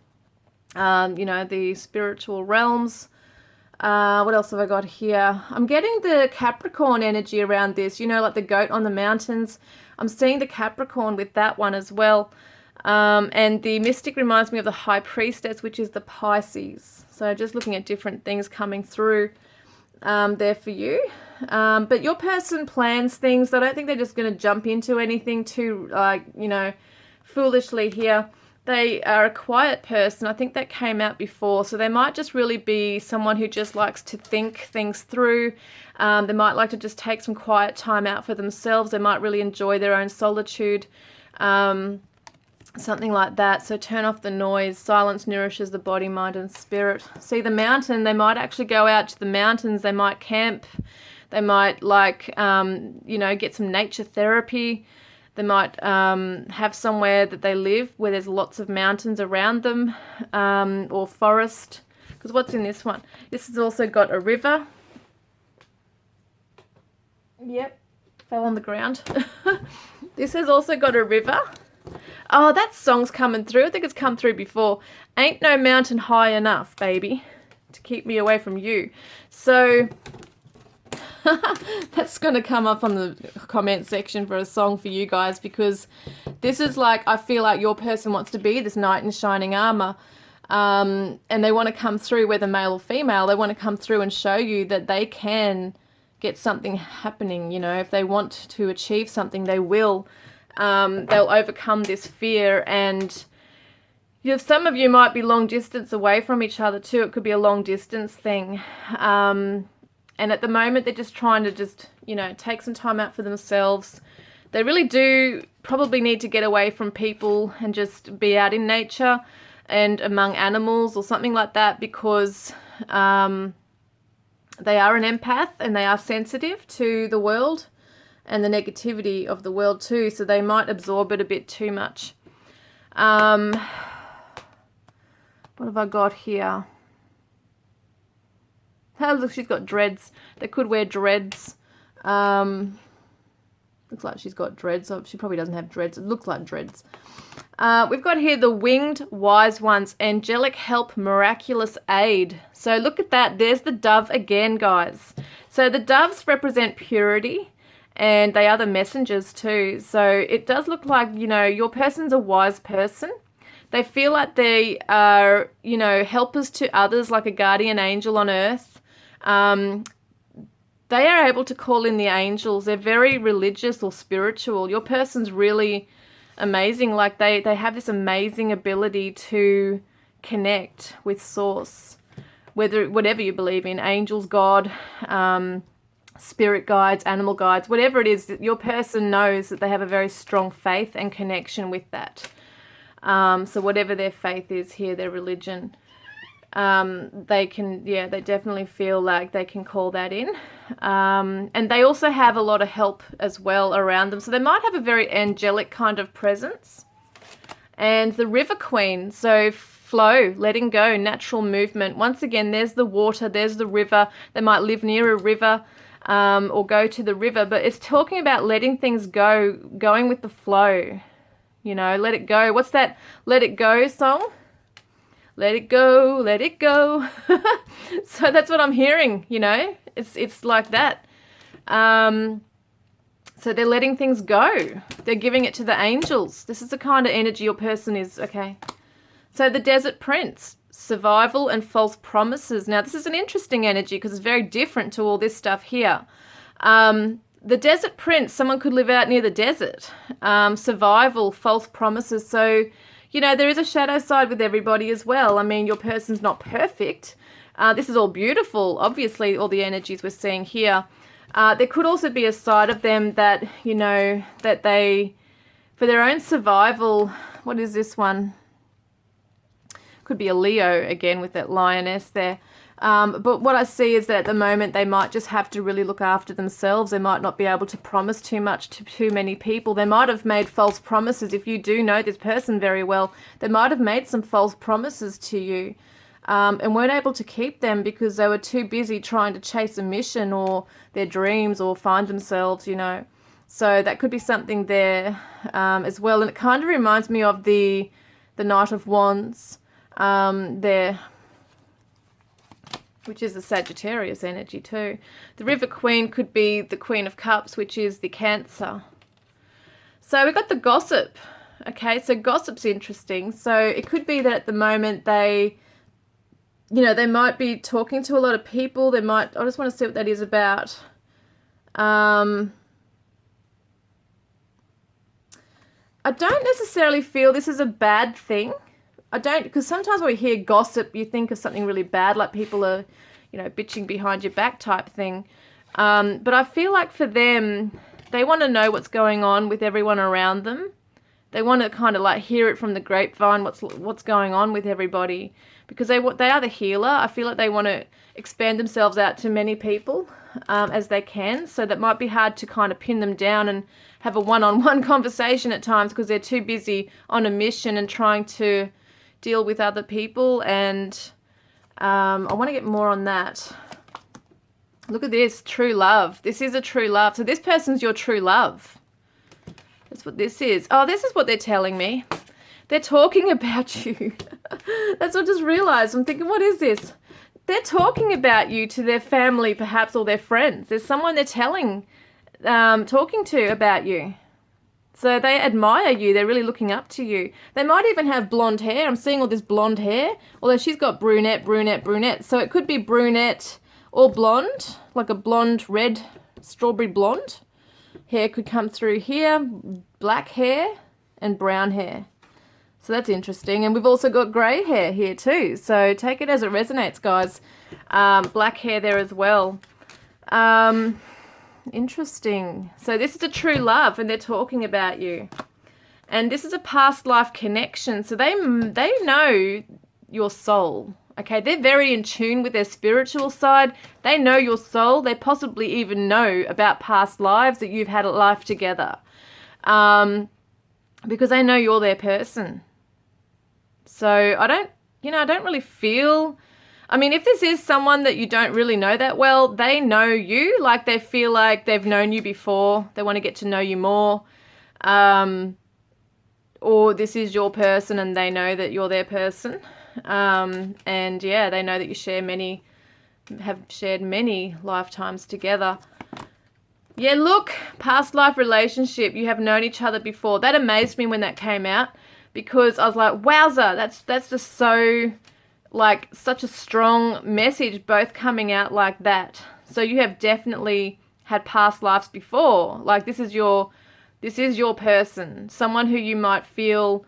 You know, the spiritual realms. What else have I got here? I'm getting the Capricorn energy around this, you know, like the goat on the mountains. I'm seeing the Capricorn with that one as well. And the mystic reminds me of the High Priestess, which is the Pisces. So just looking at different things coming through there for you. But your person plans things. I don't think they're just going to jump into anything too, like, you know, foolishly here. They are a quiet person. I think that came out before. So they might just really be someone who just likes to think things through. They might like to just take some quiet time out for themselves. They might really enjoy their own solitude. Something like that. So turn off the noise. Silence nourishes the body, mind, and spirit. See the mountain. They might actually go out to the mountains. They might camp. They might like, you know, get some nature therapy. They might have somewhere that they live where there's lots of mountains around them, or forest. Because what's in this one? This has also got a river. Yep, fell on the ground. This has also got a river. Oh, that song's coming through. I think it's come through before. Ain't no mountain high enough, baby, to keep me away from you. So that's going to come up on the comment section for a song for you guys, because this is like, I feel like your person wants to be this knight in shining armor, and they want to come through, whether male or female. They want to come through and show you that they can get something happening. You know, if they want to achieve something, they will. They'll overcome this fear. And you know, some of you might be long distance away from each other too. It could be a long distance thing. And at the moment, they're just trying to just, you know, take some time out for themselves. They really do probably need to get away from people and just be out in nature and among animals or something like that, because they are an empath and they are sensitive to the world and the negativity of the world too. So they might absorb it a bit too much. What have I got here? Oh, look, she's got dreads. They could wear dreads. Looks like she's got dreads. Oh, she probably doesn't have dreads. It looks like dreads. We've got here the winged wise ones, angelic help, miraculous aid. So look at that. There's the dove again, guys. So the doves represent purity, and they are the messengers too. So it does look like, you know, your person's a wise person. They feel like they are, you know, helpers to others, like a guardian angel on earth. They are able to call in the angels. They're very religious or spiritual. Your person's really amazing. Like they have this amazing ability to connect with source, whatever you believe in, angels, God, spirit guides, animal guides, whatever it is, your person knows that they have a very strong faith and connection with that. So whatever their faith is here, their religion, they can, yeah, they definitely feel like they can call that in. And they also have a lot of help as well around them. So they might have a very angelic kind of presence. And the River Queen, so flow, letting go, natural movement. Once again, there's the water, there's the river. They might live near a river, or go to the river. But it's talking about letting things go, going with the flow. You know, let it go. What's that Let It Go song? let it go, let it go. So that's what I'm hearing, you know. It's like that. So they're letting things go. They're giving it to the angels. This is the kind of energy your person is. Okay. So the Desert Prince, survival and false promises. Now, this is an interesting energy because it's very different to all this stuff here. The Desert Prince, someone could live out near the desert. Survival, false promises. So, you know, there is a shadow side with everybody as well. I mean, your person's not perfect. This is all beautiful, obviously, all the energies we're seeing here. There could also be a side of them that, you know, that they, for their own survival, what is this one? Could be a Leo again with that lioness there. But what I see is that at the moment they might just have to really look after themselves. They might not be able to promise too much to too many people. They might have made false promises. If you do know this person very well, they might have made some false promises to you. And weren't able to keep them because they were too busy trying to chase a mission or their dreams or find themselves, you know. So that could be something there as well. And it kind of reminds me of the Knight of Wands there, which is the Sagittarius energy too. The River Queen could be the Queen of Cups, which is the Cancer. So we've got the Gossip. Okay, so gossip's interesting. So it could be that at the moment they... You know, they might be talking to a lot of people. They might, I just want to see what that is about. I don't necessarily feel this is a bad thing. I don't, because sometimes when we hear gossip, you think of something really bad, like people are, you know, bitching behind your back type thing. But I feel like for them, they want to know what's going on with everyone around them. They want to kind of like hear it from the grapevine, what's going on with everybody. Because they are the healer. I feel like they want to expand themselves out to many people as they can. So that might be hard to kind of pin them down and have a one-on-one conversation at times because they're too busy on a mission and trying to deal with other people. And I want to get more on that. Look at this, true love. This is a true love. So this person's your true love. That's what this is. Oh, this is what they're telling me. They're talking about you. That's what I just realized. I'm thinking, what is this? They're talking about you to their family, perhaps, or their friends. There's someone they're talking to about you. So they admire you. They're really looking up to you. They might even have blonde hair. I'm seeing all this blonde hair, although she's got brunette, brunette, brunette. So it could be brunette or blonde, like a blonde, red, strawberry blonde. Hair could come through here, black hair and brown hair. So that's interesting. And we've also got grey hair here too. So take it as it resonates, guys. Black hair there as well. Interesting. So this is a true love and they're talking about you. And this is a past life connection. So they know your soul. Okay, they're very in tune with their spiritual side. They know your soul. They possibly even know about past lives that you've had a life together. Because they know you're their person. So I don't really feel, I mean, if this is someone that you don't really know that well, they know you, like they feel like they've known you before. They want to get to know you more. Or this is your person and they know that you're their person. And yeah, they know that you have shared many lifetimes together. Yeah, look, past life relationship, you have known each other before. That amazed me when that came out because I was like, wowza, that's just so, like, such a strong message, both coming out like that. So you have definitely had past lives before. Like, this is your person, someone who you might feel,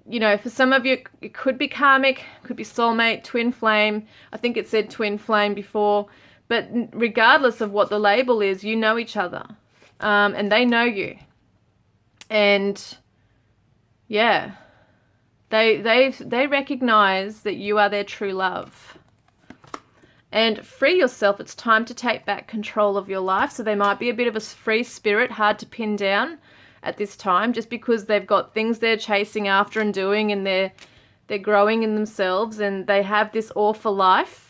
you know, for some of you, it could be karmic, could be soulmate, twin flame. I think it said twin flame before. But regardless of what the label is, you know each other. And they know you. And, yeah, they recognize that you are their true love. And free yourself. It's time to take back control of your life. So they might be a bit of a free spirit, hard to pin down at this time, just because they've got things they're chasing after and doing, and they're growing in themselves, and they have this awe for life.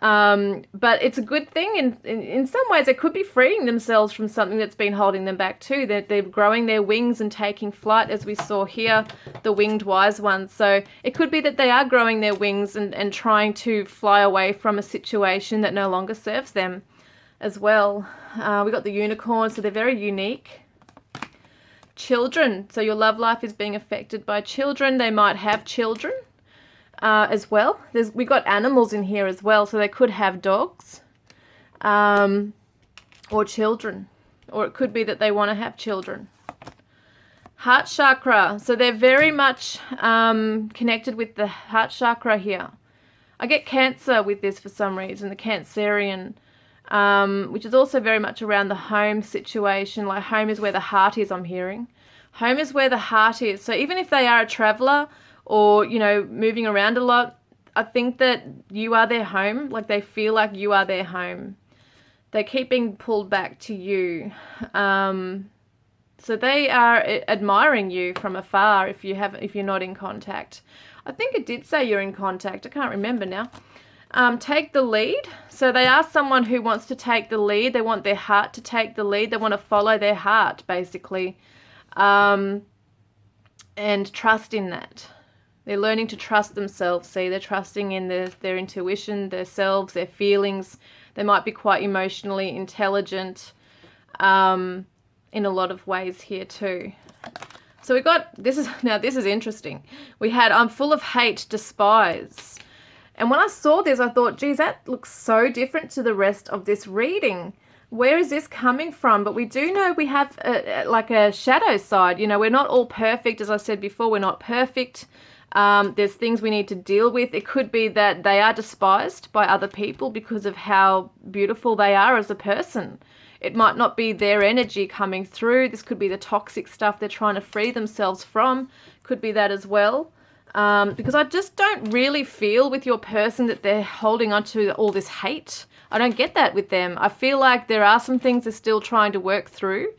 But it's a good thing. In some ways, they could be freeing themselves from something that's been holding them back too. They're growing their wings and taking flight, as we saw here, the winged wise ones. So it could be that they are growing their wings and trying to fly away from a situation that no longer serves them as well. We got the unicorn, so they're very unique. Children. So your love life is being affected by children. They might have children. As well. We got animals in here as well, so they could have dogs or children, or it could be that they want to have children. Heart chakra. So they're very much connected with the heart chakra here. I get Cancer with this for some reason, the Cancerian, which is also very much around the home situation. Like home is where the heart is, I'm hearing. Home is where the heart is. So even if they are a traveler, or, you know, moving around a lot, I think that you are their home. Like they feel like you are their home. They keep being pulled back to you. So they are admiring you from afar if you're not in contact. I think it did say you're in contact. I can't remember now. Take the lead. So they are someone who wants to take the lead. They want their heart to take the lead. They want to follow their heart, basically. And trust in that. They're learning to trust themselves. See, they're trusting in their intuition, their selves, their feelings. They might be quite emotionally intelligent in a lot of ways here too. So we got, this is interesting. We had, I'm full of hate, despise. And when I saw this, I thought, geez, that looks so different to the rest of this reading. Where is this coming from? But we do know we have like a shadow side. You know, we're not all perfect. As I said before, we're not perfect. There's things we need to deal with. It could be that they are despised by other people because of how beautiful they are as a person. It might not be their energy coming through. This could be the toxic stuff they're trying to free themselves from. Could be that as well. Because I just don't really feel with your person that they're holding on to all this hate. I don't get that with them. I feel like there are some things they're still trying to work through.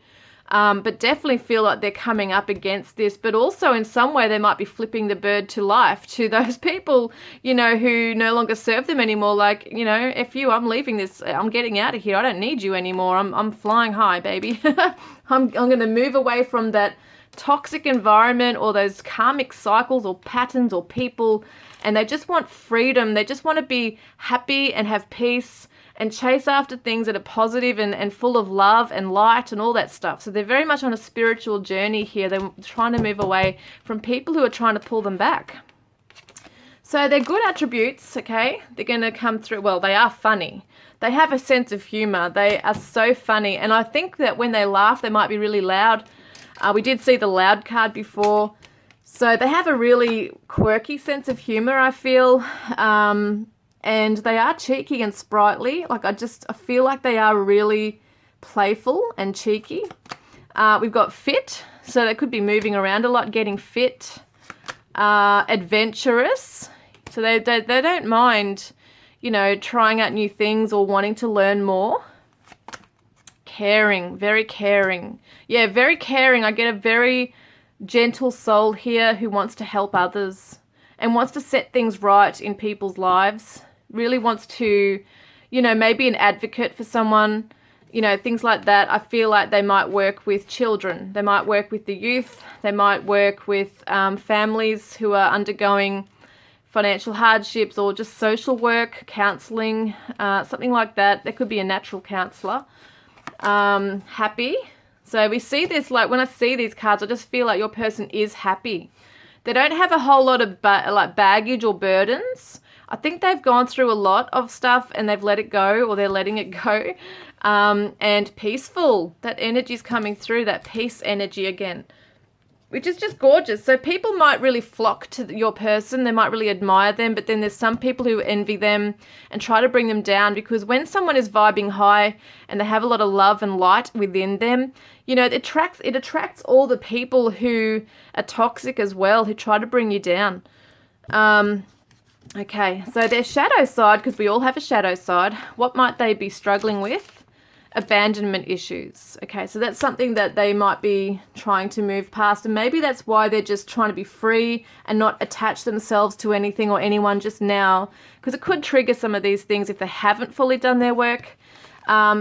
But definitely feel like they're coming up against this, but also in some way they might be flipping the bird to life to those people, you know, who no longer serve them anymore. Like, you know, F you, I'm leaving this, I'm getting out of here. I don't need you anymore. I'm flying high, baby. I'm going to move away from that toxic environment or those karmic cycles or patterns or people, and they just want freedom. They just want to be happy and have peace and chase after things that are positive and full of love and light and all that stuff. So they're very much on a spiritual journey here. They're trying to move away from people who are trying to pull them back. So they're good attributes, okay? They're going to come through. Well, they are funny. They have a sense of humor. They are so funny. And I think that when they laugh, they might be really loud. We did see the loud card before. So they have a really quirky sense of humor, I feel. And they are cheeky and sprightly. Like I feel like they are really playful and cheeky. We've got fit. So they could be moving around a lot, getting fit. Adventurous. So they don't mind, you know, trying out new things or wanting to learn more. Caring, very caring. Yeah, very caring. I get a very gentle soul here who wants to help others and wants to set things right in people's lives. Really wants to, you know, maybe an advocate for someone, you know, things like that. I feel like they might work with children. They might work with the youth. They might work with families who are undergoing financial hardships or just social work, counselling, something like that. There could be a natural counsellor. Happy. So we see this, like when I see these cards, I just feel like your person is happy. They don't have a whole lot of baggage or burdens. I think they've gone through a lot of stuff and they've let it go, or they're letting it go. And peaceful. That energy's coming through, that peace energy again, which is just gorgeous. So people might really flock to your person. They might really admire them, but then there's some people who envy them and try to bring them down, because when someone is vibing high and they have a lot of love and light within them, you know, it attracts all the people who are toxic as well, who try to bring you down. Okay, so their shadow side, because we all have a shadow side. What might they be struggling with? abandonment issues. Okay, so that's something that they might be trying to move past, and maybe that's why they're just trying to be free and not attach themselves to anything or anyone just now, because it could trigger some of these things if they haven't fully done their work.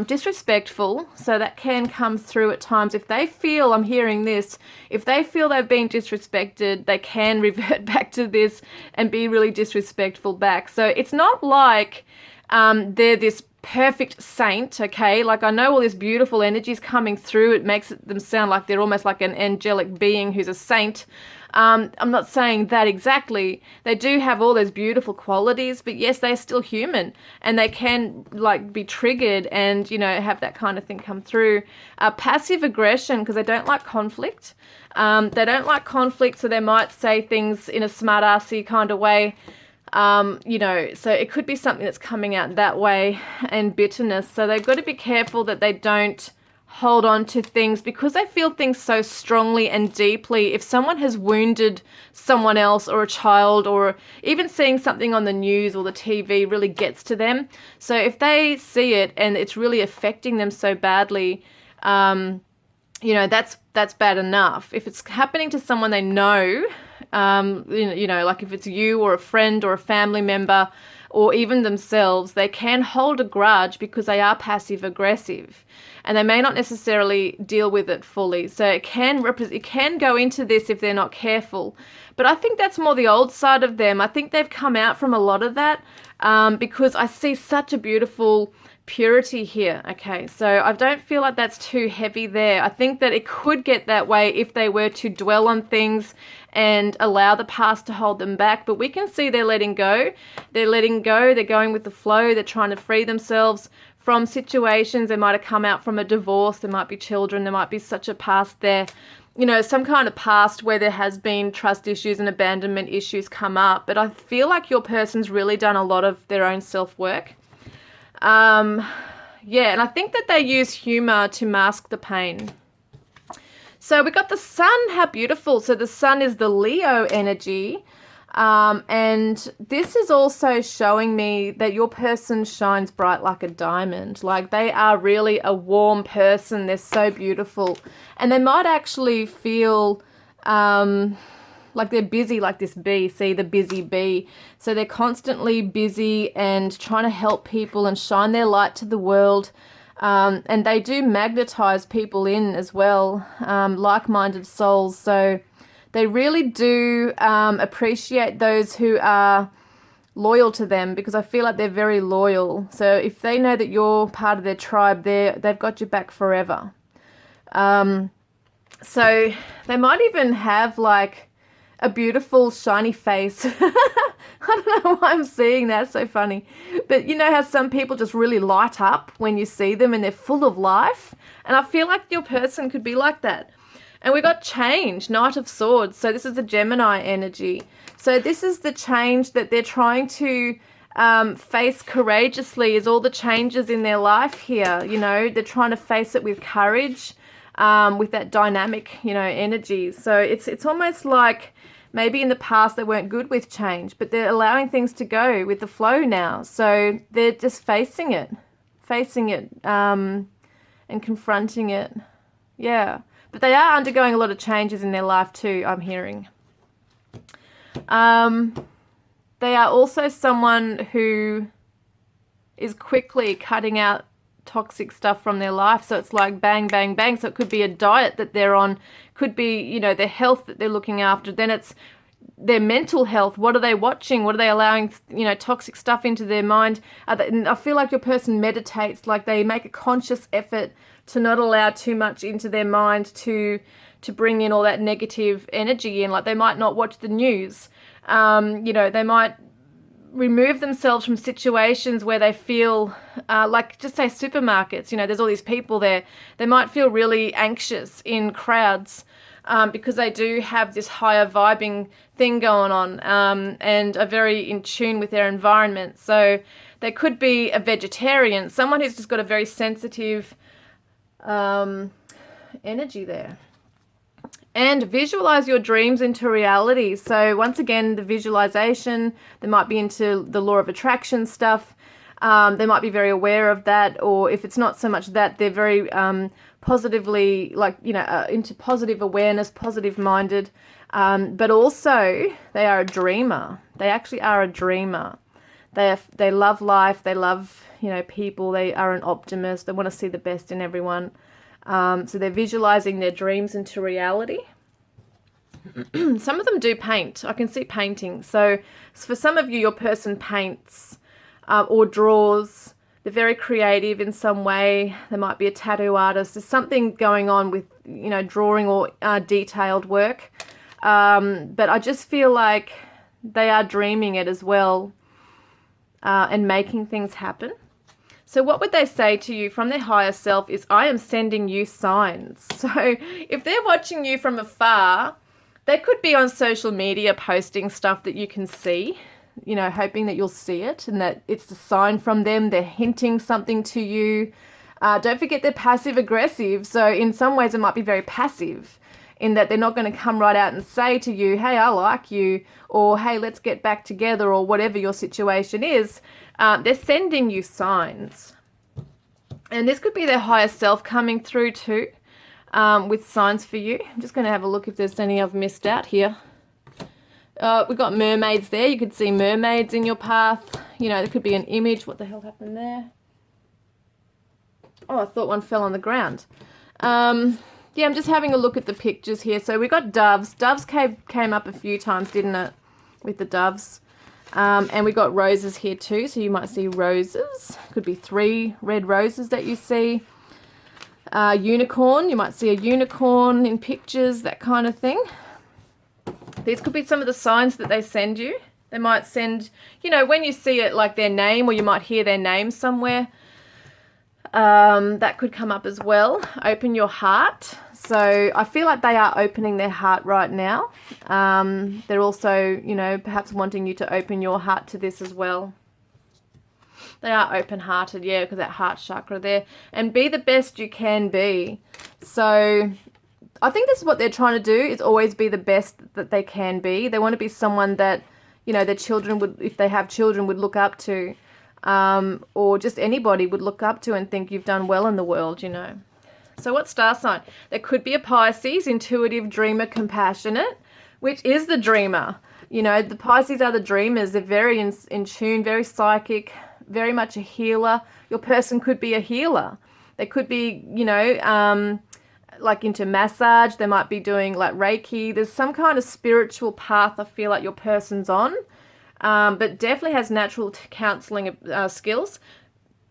Disrespectful, so that can come through at times. If they feel, I'm hearing this, if they feel they've been disrespected, they can revert back to this and be really disrespectful back. So it's not like they're this perfect saint, okay? Like, I know all this beautiful energy is coming through. It makes them sound like they're almost like an angelic being who's a saint. I'm not saying that exactly. They do have all those beautiful qualities, but yes, they're still human, and they can like be triggered and, you know, have that kind of thing come through. Passive aggression, because they don't like conflict. They don't like conflict, so they might say things in a smart-assy kind of way. You know, so it could be something that's coming out that way, and bitterness. So they've got to be careful that they don't hold on to things because they feel things so strongly and deeply. If someone has wounded someone else or a child, or even seeing something on the news or the TV really gets to them. So if they see it and it's really affecting them so badly, you know, that's bad enough. If it's happening to someone they know, you know, like if it's you or a friend or a family member or even themselves, they can hold a grudge because they are passive aggressive, and they may not necessarily deal with it fully. So it can go into this if they're not careful. But I think that's more the old side of them. I think they've come out from a lot of that, because I see such a beautiful purity here. Okay, so I don't feel like that's too heavy there. I think that it could get that way if they were to dwell on things and allow the past to hold them back, but we can see they're letting go. They're letting go, they're going with the flow, they're trying to free themselves from situations. They might have come out from a divorce, there might be children, there might be such a past there, you know, some kind of past where there has been trust issues and abandonment issues come up. But I feel like your person's really done a lot of their own self-work. Yeah, and I think that they use humor to mask the pain. So we got the sun. How beautiful. So the sun is the Leo energy. And this is also showing me that your person shines bright like a diamond. Like, they are really a warm person. They're so beautiful. And they might actually feel like they're busy, like this bee. See, the busy bee. So they're constantly busy and trying to help people and shine their light to the world. And they do magnetize people in as well, like-minded souls. So they really do appreciate those who are loyal to them, because I feel like they're very loyal. So if they know that you're part of their tribe, they've got your back forever. So they might even have like a beautiful shiny face. I don't know why I'm seeing that, so funny. But you know how some people just really light up when you see them and they're full of life? And I feel like your person could be like that. And we got change, Knight of Swords. So this is the Gemini energy. So this is the change that they're trying to face courageously, is all the changes in their life here. You know, they're trying to face it with courage, with that dynamic, you know, energy. So it's almost like maybe in the past they weren't good with change, but they're allowing things to go with the flow now. So they're just facing it, and confronting it. Yeah. But they are undergoing a lot of changes in their life too, I'm hearing. They are also someone who is quickly cutting out toxic stuff from their life. So it's like bang, bang, bang. So it could be a diet that they're on, could be, you know, their health that they're looking after. Then it's their mental health. What are they watching? What are they allowing, you know, toxic stuff into their mind? I feel like your person meditates, like they make a conscious effort to not allow too much into their mind to bring in all that negative energy in. Like, they might not watch the news. You know, they might remove themselves from situations where they feel like, just say supermarkets, you know, there's all these people there. They might feel really anxious in crowds because they do have this higher vibing thing going on, and are very in tune with their environment. So they could be a vegetarian, someone who's just got a very sensitive energy there. And visualize your dreams into reality. So once again, the visualization, they might be into the law of attraction stuff. They might be very aware of that, or if it's not so much that, they're very positively, like, into positive awareness, positive minded, but also they are a dreamer. They actually are a dreamer. They love life. They love, people. They are an optimist. They want to see the best in everyone. So they're visualizing their dreams into reality. Some of them do paint. I can see painting. So for some of you, your person paints or draws. They're very creative in some way. They might be a tattoo artist. There's something going on with, drawing or detailed work. But I just feel like they are dreaming it as well, and making things happen. So what would they say to you from their higher self is, I am sending you signs. So if they're watching you from afar, they could be on social media posting stuff that you can see, hoping that you'll see it and that it's a sign from them. They're hinting something to you. Don't forget they're passive aggressive. So in some ways it might be very passive, in that they're not going to come right out and say to you, hey, I like you, or hey, let's get back together, or whatever your situation is. They're sending you signs. And this could be their higher self coming through too, with signs for you. I'm just going to have a look if there's any I've missed out here. We've got mermaids there. You could see mermaids in your path. There could be an image. What the hell happened there? Oh, I thought one fell on the ground. Yeah, I'm just having a look at the pictures here. So we got doves. Doves came up a few times, didn't it? With the doves. And we got roses here too. So you might see roses. Could be 3 red roses that you see. Unicorn. You might see a unicorn in pictures, that kind of thing. These could be some of the signs that they send you. They might send, when you see it, like their name, or you might hear their name somewhere. That could come up as well. Open your heart. So I feel like they are opening their heart right now. They're also, perhaps wanting you to open your heart to this as well. They are open-hearted, yeah, because that heart chakra there. And be the best you can be. So I think this is what they're trying to do, is always be the best that they can be. They want to be someone that, their children would, if they have children, would look up to. Or just anybody would look up to and think you've done well in the world, So what star sign? There could be a Pisces, intuitive, dreamer, compassionate, which is the dreamer. The Pisces are the dreamers. They're very in tune, very psychic, very much a healer. Your person could be a healer. They could be, like into massage. They might be doing like Reiki. There's some kind of spiritual path I feel like your person's on. But definitely has natural counseling skills.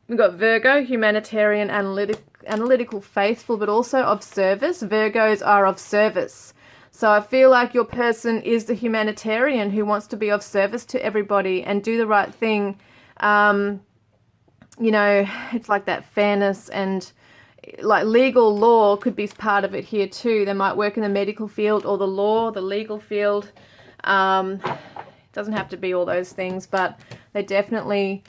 We've got Virgo, humanitarian, analytical, faithful, but also of service. Virgos are of service. So I feel like your person is the humanitarian who wants to be of service to everybody and do the right thing. It's like that fairness, and like legal law could be part of it here too. They might work in the medical field or the law, the legal field. Doesn't have to be all those things, but they definitely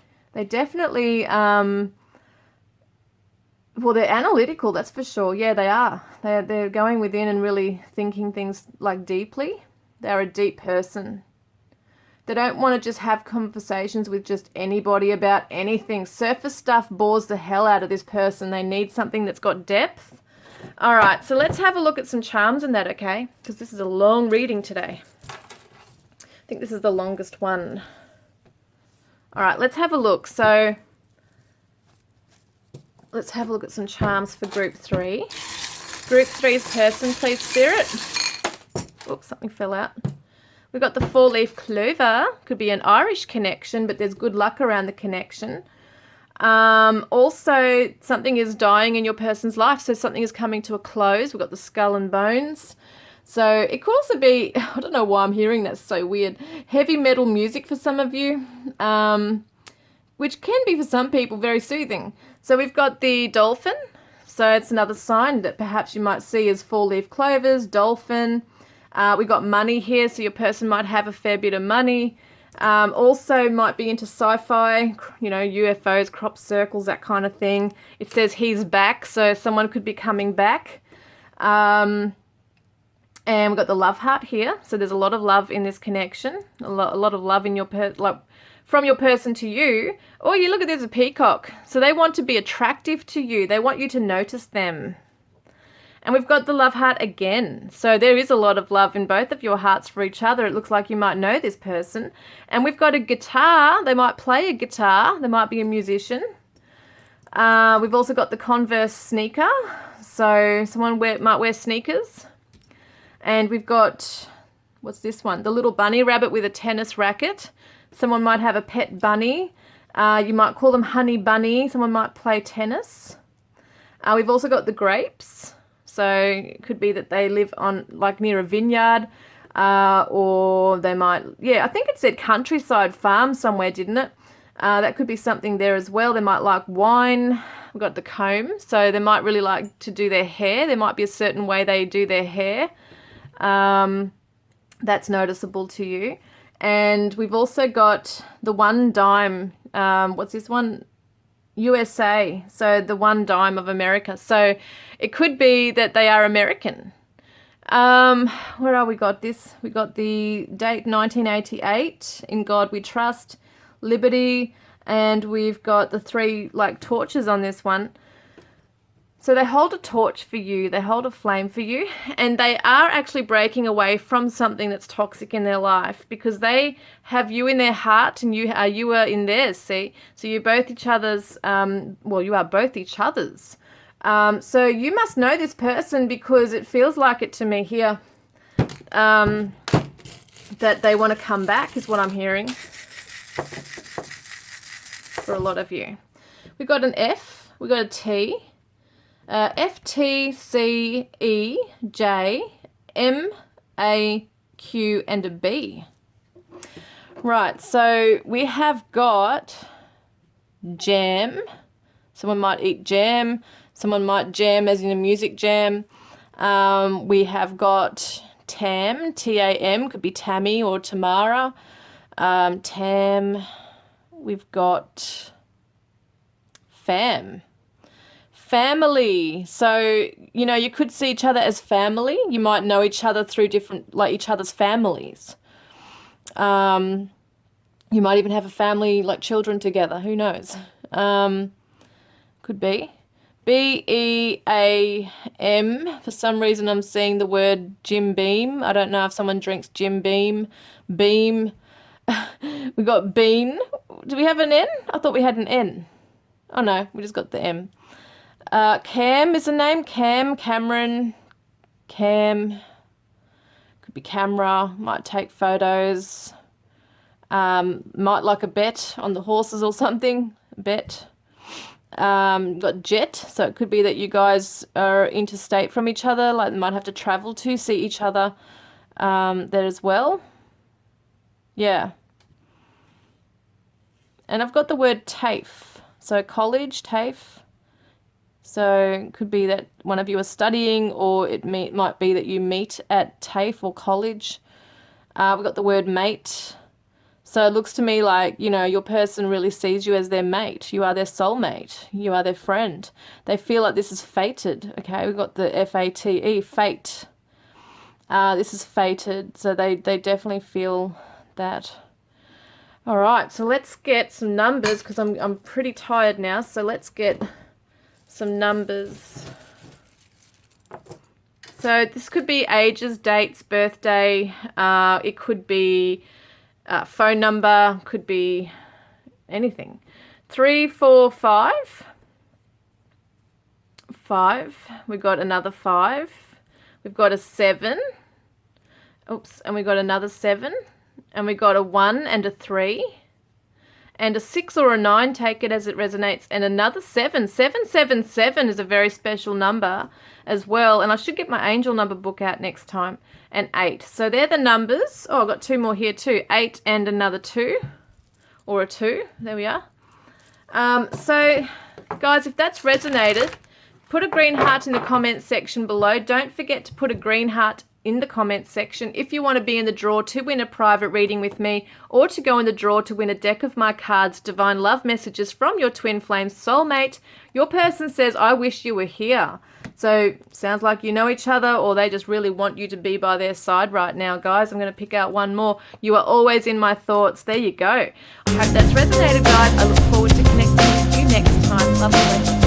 well, they're analytical, that's for sure. Yeah, they are. They're going within and really thinking things like deeply. They're a deep person. They don't want to just have conversations with just anybody about anything. Surface stuff bores the hell out of this person. They need something that's got depth. All right, so let's have a look at some charms in that, okay? Because this is a long reading today. I think this is the longest one. All right, let's have a look. So let's have a look at some charms for group 3. Group 3's person, please, Spirit. Oops, something fell out. We've got the 4-leaf clover. Could be an Irish connection, but there's good luck around the connection. Also, something is dying in your person's life, so something is coming to a close. We've got the skull and bones. So it could also be, I don't know why I'm hearing that, so weird, heavy metal music for some of you, which can be for some people very soothing. So we've got the dolphin. So it's another sign that perhaps you might see as 4-leaf clovers, dolphin. We've got money here, so your person might have a fair bit of money. Also might be into sci-fi, UFOs, crop circles, that kind of thing. It says he's back, so someone could be coming back. And we've got the love heart here. So there's a lot of love in this connection. A lot of love in your from your person to you. Oh, you look at there's a peacock. So they want to be attractive to you. They want you to notice them. And we've got the love heart again. So there is a lot of love in both of your hearts for each other. It looks like you might know this person. And we've got a guitar. They might play a guitar. They might be a musician. We've also got the Converse sneaker. So someone might wear sneakers. And we've got, what's this one? The little bunny rabbit with a tennis racket. Someone might have a pet bunny. You might call them Honey Bunny. Someone might play tennis. We've also got the grapes. So it could be that they live on like near a vineyard, or they might, I think it said countryside farm somewhere, didn't it? That could be something there as well. They might like wine. We've got the comb. So they might really like to do their hair. There might be a certain way they do their hair. That's noticeable to you. And we've also got the one dime. What's this one? USA, so the one dime of America. So it could be that they are American. Where are we got this? We got the date 1988, In God We Trust, Liberty, and we've got the 3 like torches on this one. So they hold a torch for you, they hold a flame for you, and they are actually breaking away from something that's toxic in their life because they have you in their heart and you are in theirs, see? So you're both each other's, you are both each other's. So you must know this person because it feels like it to me here, that they want to come back is what I'm hearing for a lot of you. We've got an F, we've got a T, F, T, C, E, J, M, A, Q, and a B. Right, so we have got jam. Someone might eat jam. Someone might jam as in a music jam. We have got Tam, T-A-M, could be Tammy or Tamara. Tam. We've got fam. Family. So, you could see each other as family. You might know each other through each other's families. You might even have a family, like children together. Who knows? Could be. B-E-A-M. For some reason, I'm seeing the word Jim Beam. I don't know if someone drinks Jim Beam. Beam. We got Bean. Do we have an N? I thought we had an N. Oh, no. We just got the M. Cam is a name. Cam, Cameron, Cam. Could be camera. Might take photos. Might like a bet on the horses or something. Bet. Got jet. So it could be that you guys are interstate from each other. Like might have to travel to see each other there as well. Yeah. And I've got the word TAFE. So college, TAFE. So it could be that one of you are studying, or it might be that you meet at TAFE or college. We've got the word mate. So it looks to me like, your person really sees you as their mate. You are their soulmate. You are their friend. They feel like this is fated. Okay, we've got the F-A-T-E, fate. This is fated. So they definitely feel that. All right, so let's get some numbers because I'm pretty tired now. So let's get some numbers. So this could be ages, dates, birthday. It could be phone number, could be anything. 3, 4, 5. 5. We've got another 5. We've got a 7. Oops, and we've got another 7. And we got a 1 and a 3. And a 6 or a 9, take it as it resonates, and another 7. 777 is a very special number as well. And I should get my angel number book out next time. And 8. So they're the numbers. Oh, I've got 2 more here too. 8 and another 2. Or a 2. There we are. So, guys, if that's resonated, put a green heart in the comments section below. Don't forget to put a green heart in the comments section if you want to be in the draw to win a private reading with me, or to go in the draw to win a deck of my cards, Divine Love Messages from your Twin Flame Soulmate. Your person says, I wish you were here. So sounds like you know each other, or they just really want you to be by their side right now, guys. I'm going to pick out one more. You are always in my thoughts. There you go. I hope that's resonated, guys. I look forward to connecting with you next time. Love you.